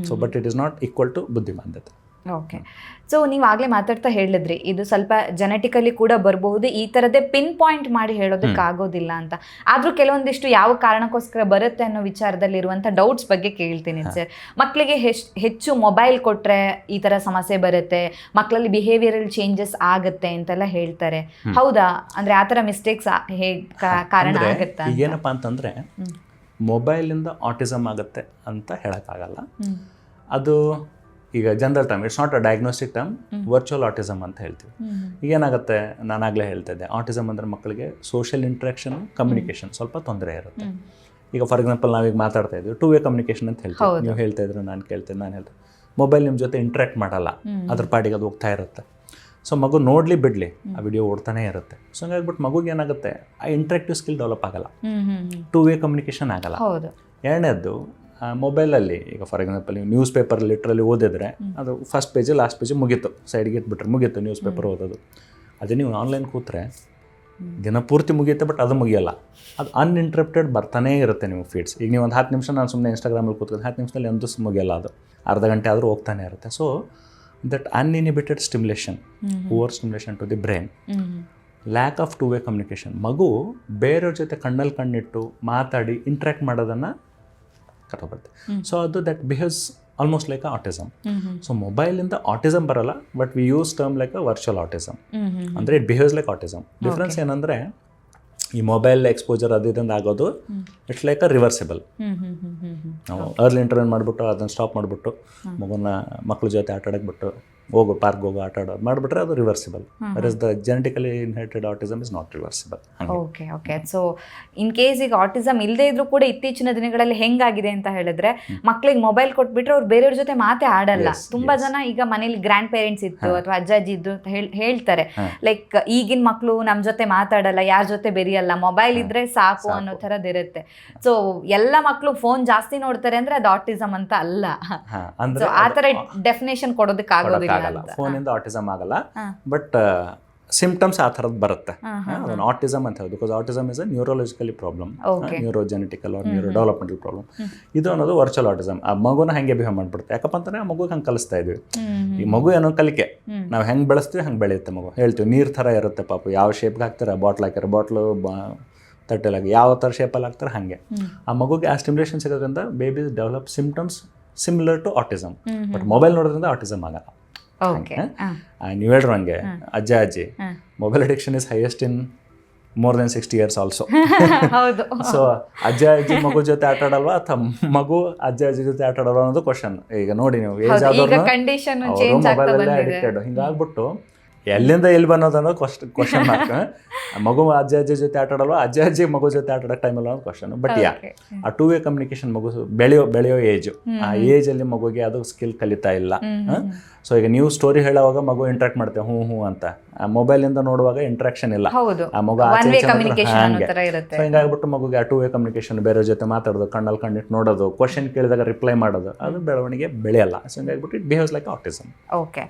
So but it is not equal to ಬುದ್ಧಿಮಾಂದ್ಯತೆ. ಓಕೆ. ಸೊ ನೀವು ಆಗಲೇ ಮಾತಾಡ್ತಾ ಹೇಳಿದ್ರಿ ಇದು ಸ್ವಲ್ಪ ಜೆನೆಟಿಕಲಿ ಕೂಡ ಬರಬಹುದು, ಈ ಥರದ್ದೇ ಪಿನ್ ಪಾಯಿಂಟ್ ಮಾಡಿ ಹೇಳೋದಕ್ಕಾಗೋದಿಲ್ಲ ಅಂತ. ಆದರೂ ಕೆಲವೊಂದಿಷ್ಟು ಯಾವ ಕಾರಣಕ್ಕೋಸ್ಕರ ಬರುತ್ತೆ ಅನ್ನೋ ವಿಚಾರದಲ್ಲಿರುವಂಥ ಡೌಟ್ಸ್ ಬಗ್ಗೆ ಕೇಳ್ತೀನಿ ಸರ್. ಮಕ್ಕಳಿಗೆ ಹೆಚ್ಚು ಮೊಬೈಲ್ ಕೊಟ್ಟರೆ ಈ ಥರ ಸಮಸ್ಯೆ ಬರುತ್ತೆ, ಮಕ್ಕಳಲ್ಲಿ ಬಿಹೇವಿಯರಲ್ ಚೇಂಜಸ್ ಆಗುತ್ತೆ ಅಂತೆಲ್ಲ ಹೇಳ್ತಾರೆ. ಹೌದಾ? ಅಂದರೆ ಆ ಥರ ಮಿಸ್ಟೇಕ್ಸ್ ಕಾರಣ ಆಗುತ್ತಾ? ಏನಪ್ಪ ಅಂತಂದರೆ ಮೊಬೈಲಿಂದ ಆಟಿಸಮ್ ಆಗುತ್ತೆ ಅಂತ ಹೇಳೋಕ್ಕಾಗಲ್ಲ. ಅದು ಈಗ general term, it's not a diagnostic term, virtual autism ಅಂತ ಹೇಳ್ತೀವಿ. ಈಗೇನಾಗುತ್ತೆ, ನಾನಾಗಲೇ ಹೇಳ್ತಿದ್ದೆ, ಆಟಿಸಮ್ ಅಂದರೆ ಮಕ್ಕಳಿಗೆ ಸೋಷಿಯಲ್ ಇಂಟ್ರಾಕ್ಷನ್, ಕಮ್ಯುನಿಕೇಷನ್ ಸ್ವಲ್ಪ ತೊಂದರೆ ಇರುತ್ತೆ. ಈಗ ಫಾರ್ ಎಕ್ಸಾಂಪಲ್ ನಾವೀಗ ಮಾತಾಡ್ತಾ ಇದ್ವಿ, 2 way ಕಮ್ಯುನಿಕೇಷನ್ ಅಂತ ಹೇಳ್ತೀವಿ. ನೀವು ಹೇಳ್ತಾ ಇದ್ರು, ನಾನು ಕೇಳ್ತೇನೆ, ನಾನು ಹೇಳ್ತೇನೆ. ಮೊಬೈಲ್ ನಿಮ್ಮ ಜೊತೆ ಇಂಟ್ರಾಕ್ಟ್ ಮಾಡಲ್ಲ, ಅದ್ರ ಪಾಡಿಗೆ ಅದು ಹೋಗ್ತಾ ಇರುತ್ತೆ. ಸೊ ಮಗು ನೋಡಲಿ ಬಿಡಲಿ ಆ ವಿಡಿಯೋ ಓಡ್ತಾನೆ ಇರುತ್ತೆ. ಸೊ ಹಂಗಾಗ್ಬಿಟ್ಟು ಮಗುಗೆ ಏನಾಗುತ್ತೆ, ಆ ಇಂಟ್ರಾಕ್ಟಿವ್ ಸ್ಕಿಲ್ ಡೆವಲಪ್ ಆಗಲ್ಲ, 2 way ಕಮ್ಯುನಿಕೇಷನ್ ಆಗಲ್ಲ. ಎರಡನೇದ್ದು, ಮೊಬೈಲಲ್ಲಿ ಈಗ ಫಾರ್ ಎಕ್ಸಾಂಪಲ್ ನೀವು ನ್ಯೂಸ್ ಪೇಪರ್ ಲಿಟ್ರಲಿ ಓದಿದ್ರೆ ಅದು ಫಸ್ಟ್ ಪೇಜ್ ಲಾಸ್ಟ್ ಪೇಜ್ ಮುಗೀತು, ಸೈಡ್ಗೆ ಇಟ್ಬಿಟ್ರೆ ಮುಗೀತು ನ್ಯೂಸ್ ಪೇಪರ್ ಓದೋದು. ಅದೇ ನೀವು ಆನ್ಲೈನ್ ಕೂತ್ರೆ ದಿನಪೂರ್ತಿ ಮುಗಿಯುತ್ತೆ, ಬಟ್ ಅದು ಮುಗಿಯಲ್ಲ, ಅದು ಅನ್ಇಂಟ್ರಪ್ಟೆಡ್ ಬರ್ತಾನೇ ಇರುತ್ತೆ ನಿಮ್ಮ ಫೀಡ್ಸ್. ಈಗ ನೀವು ಒಂದು 10 ನಿಮಿಷ ನಾನು ಸುಮ್ಮನೆ ಇನ್ಸ್ಟಾಗ್ರಾಮಲ್ಲಿ ಕೂತ್ಕೊಂಡು 10 ನಿಮಿಷದಲ್ಲಿ ಒಂದು ಮುಗಿಯಲ್ಲ, ಅದು ಅರ್ಧ ಗಂಟೆ ಆದರೂ ಹೋಗ್ತಾನೆ ಇರುತ್ತೆ. So that uninhibited stimulation, over stimulation to the brain, lack of 2 way communication, ಮಗು ಬೇರೆಯವ್ರ ಜೊತೆ ಕಣ್ಣಲ್ಲಿ ಕಣ್ಣಿಟ್ಟು ಮಾತಾಡಿ ಇಂಟ್ರ್ಯಾಕ್ಟ್ ಮಾಡೋದನ್ನು ಕಟ್ಟಬರುತ್ತೆ. ಸೊ ಅದು that behaves almost like autism. So ಮೊಬೈಲಿಂದ ಆಟಿಸಮ್ ಬರಲ್ಲ, but we use term like a virtual autism. ಅಂದರೆ it behaves like autism. Difference ಏನಂದರೆ ಈ ಮೊಬೈಲ್ ಎಕ್ಸ್ಪೋಜರ್ ಅದರಿಂದ ಆಗೋದು ಇಟ್ಸ್ ಲೈಕ್ ಅ ರಿವರ್ಸಿಬಲ್. ನಾವು ಅರ್ಲಿ ಇಂಟರ್ವೆನ್ ಮಾಡಿಬಿಟ್ಟು ಅದನ್ನು ಸ್ಟಾಪ್ ಮಾಡಿಬಿಟ್ಟು ಮಕ್ಕಳ ಜೊತೆ ಆಟ ಆಡಕ್ಕೆ ಬಿಟ್ಟು ಹೋಗು ಪಾರ್ಕ್ ಹೋಗೋ ಆಟ ಆಡೋದು ಮಾಡಿಬಿಟ್ರೆ ಅದು reversible. That is the genetically inherited autism is not reversible. Okay okay. So in case ಈಗ ಆಟಿಸಮ್ ಇಲ್ಲದೇ ಇದ್ರೂ ಕೂಡ ಇತ್ತೀಚಿನ ದಿನಗಳಲ್ಲಿ ಹೆಂಗಾಗಿದೆ ಅಂತ ಹೇಳಿದ್ರೆ, ಮಕ್ಳಿಗೆ ಮೊಬೈಲ್ ಕೊಟ್ಬಿಟ್ರೆ ಅವ್ರು ಬೇರೆಯವ್ರ ಜೊತೆ ಮಾತೇ ಆಡಲ್ಲ. ತುಂಬಾ ಜನ ಈಗ ಮನೇಲಿ ಗ್ರ್ಯಾಂಡ್ ಪೇರೆಂಟ್ಸ್ ಇತ್ತು ಅಥವಾ ಅಜ್ಜ ಅಜ್ಜಿ ಇದ್ದು ಅಂತ ಹೇಳ್ತಾರೆ, ಲೈಕ್ ಈಗಿನ ಮಕ್ಕಳು ನಮ್ಮ ಜೊತೆ ಮಾತಾಡಲ್ಲ, ಯಾರ ಜೊತೆ ಬೆರೆಯಲ್ಲ, ಮೊಬೈಲ್ ಇದ್ರೆ ಸಾಕು ಅನ್ನೋ ಥರದಿರುತ್ತೆ. ಸೊ ಎಲ್ಲ ಮಕ್ಕಳು ಫೋನ್ ಜಾಸ್ತಿ ನೋಡ್ತಾರೆ ಅಂದ್ರೆ ಅದು ಆಟಿಸಮ್ ಅಂತ ಅಲ್ಲ. ಆ ಥರ ಡೆಫಿನೇಷನ್ ಕೊಡೋದಕ್ಕಾಗೋದಿಲ್ಲ. ಫೋನಿಂದ ಆಟಿಸಮ್ ಆಗಲ್ಲ, ಬಟ್ ಸಿಂಪ್ಟಮ್ಸ್ ಆ ಥರದ್ದು ಬರುತ್ತೆ. ಅದನ್ನು ಆಟಿಸಮ್ ಅಂತ ಹೇಳೋದು. Because autism is a neurologically problem, neurogenetical or neuro developmental problem. ಇದು ಅನ್ನೋದು ವರ್ಚುವಲ್ ಆಟಿಸಮ್. ಆ ಮಗುನ ಹಂಗೆ ಬಿಹೇವ್ ಮಾಡ್ಬಿಡುತ್ತೆ. ಯಾಕಪ್ಪ ಅಂತಂದರೆ ಆ ಮಗುಗೆ ಹಂಗೆ ಕಲಿಸ್ತಾ ಇದ್ವಿ. ಈ ಮಗು ಏನೋ ಕಲಿಕೆ, ನಾವು ಹೆಂಗೆ ಬೆಳೆಸ್ತೀವಿ ಹಂಗೆ ಬೆಳೆಯುತ್ತೆ ಮಗು. ಹೇಳ್ತೀವಿ ನೀರು ಥರ ಇರುತ್ತೆ ಪಾಪು, ಯಾವ ಶೇಪ್ಗೆ ಹಾಕ್ತಾರೆ, ಬಾಟ್ಲ್ ಹಾಕ್ತಾರೆ, ಬಾಟ್ಲು ತಟ್ಟೆಲಾಗಿ ಯಾವ ಥರ ಶೇಪಲ್ಲಿ ಹಾಕ್ತಾರೆ ಹಾಗೆ. ಆ ಮಗುಗೆ ಆ ಸ್ಟಿಮ್ಯುಲೇಷನ್ ಸಿಗೋದ್ರಿಂದ baby develop symptoms similar to autism. But mobile ನೋಡೋದ್ರಿಂದ ಆಟಿಸಮ್ ಆಗಲ್ಲ. ನೀವು ಹೇಳ್ರು ಹಂಗೆ ಅಜ್ಜ ಅಜ್ಜಿ mobile addiction is highest in more than 60 years also. So ಅಜ್ಜ ಅಜ್ಜಿ ಮಗು ಜೊತೆ ಆಟ ಆಡಲ್ವಾ ಅಥವಾ ಮಗು ಅಜ್ಜ ಅಜ್ಜಿ ಜೊತೆ ಆಟ ಆಡಲ್ವಾ ಅನ್ನೋದು ಕ್ವಶನ್. ಈಗ ನೋಡಿ ನೀವು ಏಜ್ ಆದವ್ರನ್ನ ಅವರು ಮೊಬೈಲಲ್ಲೇ ಅಡಿಕ್ಟೆಡ್. ಹಿಂಗಾಗ್ಬಿಟ್ಟು ಎಲ್ಲಿಂದ ಎಲ್ಲಿ ಬನ್ನೋದು ಅನ್ನೋದು ಕ್ವಶನ್ ಮಾರ್ಕ್. ಮಗು ಅಜ್ಜ ಅಜ್ಜಿ ಜೊತೆ ಆಟ ಆಡಲ್ವಾ, ಅಜ್ಜ ಅಜ್ಜಿ ಮಗು ಜೊತೆ ಆಟ ಆಡೋಕೆ ಟೈಮ್ ಅಲ್ಲ ಅನ್ನೋದು ಕ್ವಶನ್. ಬಟ್ ಆ 2-way ಕಮ್ಯುನಿಕೇಶನ್ ಮಗು ಬೆಳೆಯೋ ಏಜು, ಆ ಏಜಲ್ಲಿ ಮಗುಗೆ ಅದು ಸ್ಕಿಲ್ ಕಲಿತಾ ಇಲ್ಲ. ಸೊ ಈಗ ನೀವು ಸ್ಟೋರಿ ಹೇಳುವಾಗ ಮಗು ಇಂಟ್ರಾಕ್ಟ್ ಮಾಡ್ತೇವೆ ಹ್ಞೂ ಅಂತ, ಆ ಮೊಬೈಲಿಂದ ನೋಡುವಾಗ ಇಂಟ್ರಾಕ್ಷನ್ ಇಲ್ಲ, ಆ ಮಗು ಹಾಗೆ. ಸೊ ಹಿಂಗಾಗ್ಬಿಟ್ಟು ಮಗುಗೆ ಆ 2-way ಕಮ್ಯುನಿಕೇಶನ್, ಬೇರೆ ಜೊತೆ ಮಾತಾಡೋದು, ಕಣ್ಣಲ್ಲಿ ಕಣ್ಣಿಟ್ಟು ನೋಡೋದು, ಕ್ವಶನ್ ಕೇಳಿದಾಗ ರಿಪ್ಲೈ ಮಾಡೋದು, ಅದು ಬೆಳವಣಿಗೆ ಬೆಳೆಯಲ್ಲ. ಸೊ ಹಿಂಗಾಗ್ಬಿಟ್ಟು it behaves like autism. Okay,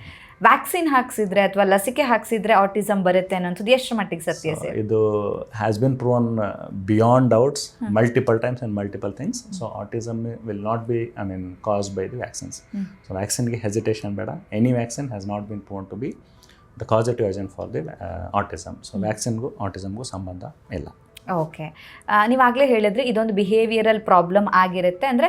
vaccine ಹಾಕ್ಸಿದ್ರೆ ಅಥವಾ ಲಸಿಕೆ ಹಾಕ್ಸಿದ್ರೆ ಆಟಿಸಮ್ ಬರುತ್ತೆ ಅನ್ನೋದು ಎಷ್ಟು ಮಟ್ಟಿಗೆ ಸತ್ಯ ಸರ್? ಇದು has been proven beyond doubts multiple times and multiple things. So autism will not be caused by the vaccines. So ವ್ಯಾಕ್ಸಿನ್ಗೆ ಹೆಸಿಟೇಷನ್ ಬೇಡ. Any vaccine has not been proven to be the causative agent for the autism. So ವ್ಯಾಕ್ಸಿನ್ಗೂ ಆಟಿಸಮ್ಗೂ ಸಂಬಂಧ ಇಲ್ಲ. ಓಕೆ, ನೀವಾಗಲೇ ಹೇಳಿದ್ರೆ ಇದೊಂದು ಬಿಹೇವಿಯರಲ್ ಪ್ರಾಬ್ಲಮ್ ಆಗಿರುತ್ತೆ. ಅಂದರೆ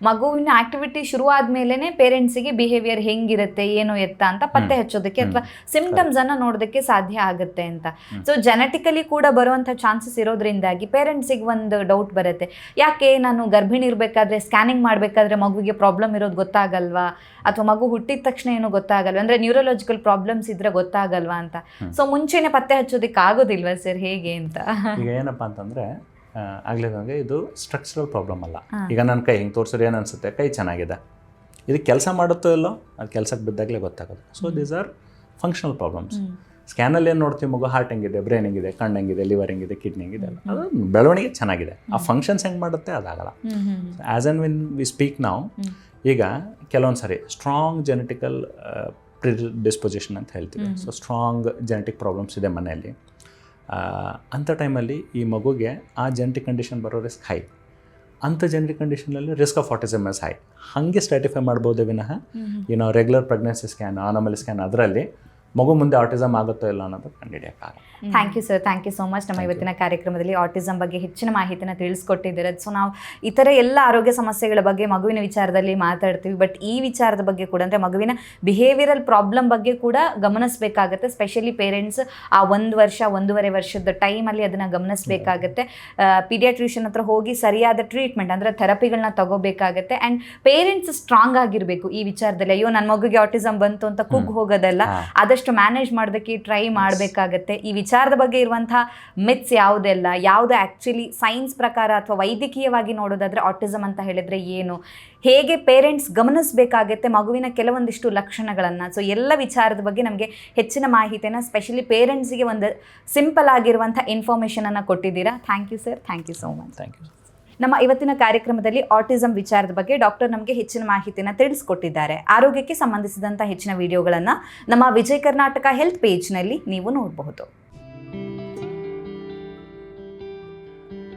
ಮಗುವಿನ ಆಕ್ಟಿವಿಟಿ ಶುರು ಆದಮೇಲೆ ಪೇರೆಂಟ್ಸಿಗೆ ಬಿಹೇವಿಯರ್ ಹೆಂಗಿರುತ್ತೆ ಏನು ಎತ್ತ ಅಂತ ಪತ್ತೆ ಹಚ್ಚೋದಕ್ಕೆ ಅಥವಾ ಸಿಂಪ್ಟಮ್ಸನ್ನು ನೋಡೋದಕ್ಕೆ ಸಾಧ್ಯ ಆಗುತ್ತೆ ಅಂತ. ಸೊ ಜೆನೆಟಿಕಲಿ ಕೂಡ ಬರುವಂಥ ಚಾನ್ಸಸ್ ಇರೋದ್ರಿಂದಾಗಿ ಪೇರೆಂಟ್ಸಿಗೆ ಒಂದು ಡೌಟ್ ಬರುತ್ತೆ, ಯಾಕೆ ನಾನು ಗರ್ಭಿಣಿ ಇರಬೇಕಾದ್ರೆ ಸ್ಕ್ಯಾನಿಂಗ್ ಮಾಡಬೇಕಾದ್ರೆ ಮಗುವಿಗೆ ಪ್ರಾಬ್ಲಮ್ ಇರೋದು ಗೊತ್ತಾಗಲ್ವಾ, ಅಥವಾ ಮಗು ಹುಟ್ಟಿದ ತಕ್ಷಣ ಏನು ಗೊತ್ತಾಗಲ್ವಾ, ಅಂದರೆ ನ್ಯೂರೋಲಾಜಿಕಲ್ ಪ್ರಾಬ್ಲಮ್ಸ್ ಇದ್ರೆ ಗೊತ್ತಾಗಲ್ವಾ ಅಂತ. ಸೊ ಮುಂಚೆನೇ ಪತ್ತೆ ಹಚ್ಚೋದಕ್ಕೆ ಆಗೋದಿಲ್ವಾ ಸರ್, ಹೇಗೆ ಅಂತ? ಈಗ ಏನಪ್ಪ ಅಂತಂದರೆ ಆಗ್ಲಿದಂಗೆ ಇದು ಸ್ಟ್ರಕ್ಚರಲ್ ಪ್ರಾಬ್ಲಮ್ ಅಲ್ಲ. ಈಗ ನನ್ನ ಕೈ ಹಿಂಗೆ ತೋರಿಸಿದ್ರೆ ಏನು ಅನಿಸುತ್ತೆ, ಕೈ ಚೆನ್ನಾಗಿದೆ, ಇದು ಕೆಲಸ ಮಾಡುತ್ತೋ ಇಲ್ಲೋ ಅದು ಕೆಲಸಕ್ಕೆ ಬಿದ್ದಾಗಲೇ ಗೊತ್ತಾಗೋದು. So these are functional problems. ಸ್ಕ್ಯಾನಲ್ಲಿ ಏನು ನೋಡ್ತೀವಿ, ಮಗು ಹಾರ್ಟ್ ಹೆಂಗಿದೆ, ಬ್ರೈನ್ ಹೆಂಗಿದೆ, ಕಣ್ಣು ಹೆಂಗಿದೆ, ಲಿವರ್ ಹೆಂಗಿದೆ, ಕಿಡ್ನಿ ಹೆಂಗಿದೆ, ಅದು ಬೆಳವಣಿಗೆ ಚೆನ್ನಾಗಿದೆ. ಆ ಫಂಕ್ಷನ್ಸ್ ಹೆಂಗೆ ಮಾಡುತ್ತೆ ಅದಾಗಲ್ಲ. As and when we speak ನಾವು, ಈಗ ಕೆಲವೊಂದು ಸರಿ ಸ್ಟ್ರಾಂಗ್ ಜೆನೆಟಿಕಲ್ ಪ್ರಿಡಿಸ್ಪೊಸಿಷನ್ ಅಂತ ಹೇಳ್ತೀವಿ. ಸೊ ಸ್ಟ್ರಾಂಗ್ ಜೆನೆಟಿಕ್ ಪ್ರಾಬ್ಲಮ್ಸ್ ಇದೆ ಮನೆಯಲ್ಲಿ. ಅಂಥ ಟೈಮಲ್ಲಿ ಈ ಮಗುಗೆ ಆ ಜೆನೆಟಿಕ್ ಕಂಡೀಷನ್ ಬರೋ ರಿಸ್ಕ್ ಹೈ. ಅಂಥ ಜೆನೆಟಿಕ್ ಕಂಡೀಷನಲ್ಲಿ risk of autism is high. ಹಾಗೆ ಸ್ಟ್ರಾಟಿಫೈ ಮಾಡ್ಬೋದು ವಿನಃ ಏನೋ regular pregnancy scan, anomaly scan ಅದರಲ್ಲಿ ಮಗು ಮುಂದೆ ಆಟಿಸಮ್ ಆಗುತ್ತೋ ಇಲ್ಲ ಅನ್ನೋದು ಕಂಡುಹಿಡಿಯೋಕ್ಕಾಗಲ್ಲ. Thank you sir, thank you so much. ನಮ್ಮ ಇವತ್ತಿನ ಕಾರ್ಯಕ್ರಮದಲ್ಲಿ ಆಟಿಸಮ್ ಬಗ್ಗೆ ಹೆಚ್ಚಿನ ಮಾಹಿತಿನ ತಿಳಿಸ್ಕೊಟ್ಟಿದ್ದೀರ. ಸೊ ನಾವು ಇತರ ಎಲ್ಲ ಆರೋಗ್ಯ ಸಮಸ್ಯೆಗಳ ಬಗ್ಗೆ ಮಗುವಿನ ವಿಚಾರದಲ್ಲಿ ಮಾತಾಡ್ತೀವಿ, ಬಟ್ ಈ ವಿಚಾರದ ಬಗ್ಗೆ ಕೂಡ ಅಂದರೆ ಮಗುವಿನ ಬಿಹೇವಿಯರಲ್ ಪ್ರಾಬ್ಲಮ್ ಬಗ್ಗೆ ಕೂಡ ಗಮನಿಸಬೇಕಾಗತ್ತೆ. ಸ್ಪೆಷಲಿ ಪೇರೆಂಟ್ಸ್ ಆ 1 ವರ್ಷ 1.5 ವರ್ಷದ ಟೈಮಲ್ಲಿ ಅದನ್ನು ಗಮನಿಸಬೇಕಾಗತ್ತೆ. ಪೀಡಿಯಾಟ್ರಿಷಿಯನ್ ಹತ್ರ ಹೋಗಿ ಸರಿಯಾದ ಟ್ರೀಟ್ಮೆಂಟ್ ಅಂದರೆ ಥೆರಪಿಗಳನ್ನ ತಗೋಬೇಕಾಗತ್ತೆ. ಆ್ಯಂಡ್ ಪೇರೆಂಟ್ಸ್ ಸ್ಟ್ರಾಂಗ್ ಆಗಿರಬೇಕು ಈ ವಿಚಾರದಲ್ಲಿ. ಅಯ್ಯೋ ನನ್ನ ಮಗುಗೆ ಆಟಿಸಮ್ ಬಂತು ಅಂತ ಕುಗ್ಗಿ ಹೋಗೋದಲ್ಲ, ಆದಷ್ಟು ಮ್ಯಾನೇಜ್ ಮಾಡೋದಕ್ಕೆ ಟ್ರೈ ಮಾಡಬೇಕಾಗತ್ತೆ. ಈ ವಿಚಾರದ ಬಗ್ಗೆ ಇರುವಂತಹ ಮಿತ್ಸ್ ಯಾವುದೆಲ್ಲ, ಯಾವುದು ಆ್ಯಕ್ಚುಲಿ ಸೈನ್ಸ್ ಪ್ರಕಾರ ಅಥವಾ ವೈದ್ಯಕೀಯವಾಗಿ ನೋಡೋದಾದರೆ ಆಟಿಸಮ್ ಅಂತ ಹೇಳಿದರೆ ಏನು, ಹೇಗೆ ಪೇರೆಂಟ್ಸ್ ಗಮನಿಸಬೇಕಾಗತ್ತೆ ಮಗುವಿನ ಕೆಲವೊಂದಿಷ್ಟು ಲಕ್ಷಣಗಳನ್ನು. ಸೊ ಎಲ್ಲ ವಿಚಾರದ ಬಗ್ಗೆ ನಮಗೆ ಹೆಚ್ಚಿನ ಮಾಹಿತಿಯನ್ನು ಸ್ಪೆಷಲಿ ಪೇರೆಂಟ್ಸಿಗೆ ಒಂದು ಸಿಂಪಲ್ ಆಗಿರುವಂಥ ಇನ್ಫಾರ್ಮೇಷನನ್ನು ಕೊಟ್ಟಿದ್ದೀರಾ. Thank you sir, thank you so much. Thank you. ನಮ್ಮ ಇವತ್ತಿನ ಕಾರ್ಯಕ್ರಮದಲ್ಲಿ ಆಟಿಸಮ್ ವಿಚಾರದ ಬಗ್ಗೆ ಡಾಕ್ಟರ್ ನಮಗೆ ಹೆಚ್ಚಿನ ಮಾಹಿತಿಯನ್ನು ತಿಳಿಸ್ಕೊಟ್ಟಿದ್ದಾರೆ. ಆರೋಗ್ಯಕ್ಕೆ ಸಂಬಂಧಿಸಿದಂಥ ಹೆಚ್ಚಿನ ವಿಡಿಯೋಗಳನ್ನು ನಮ್ಮ ವಿಜಯ್ ಕರ್ನಾಟಕ ಹೆಲ್ತ್ ಪೇಜ್ನಲ್ಲಿ ನೀವು ನೋಡಬಹುದು.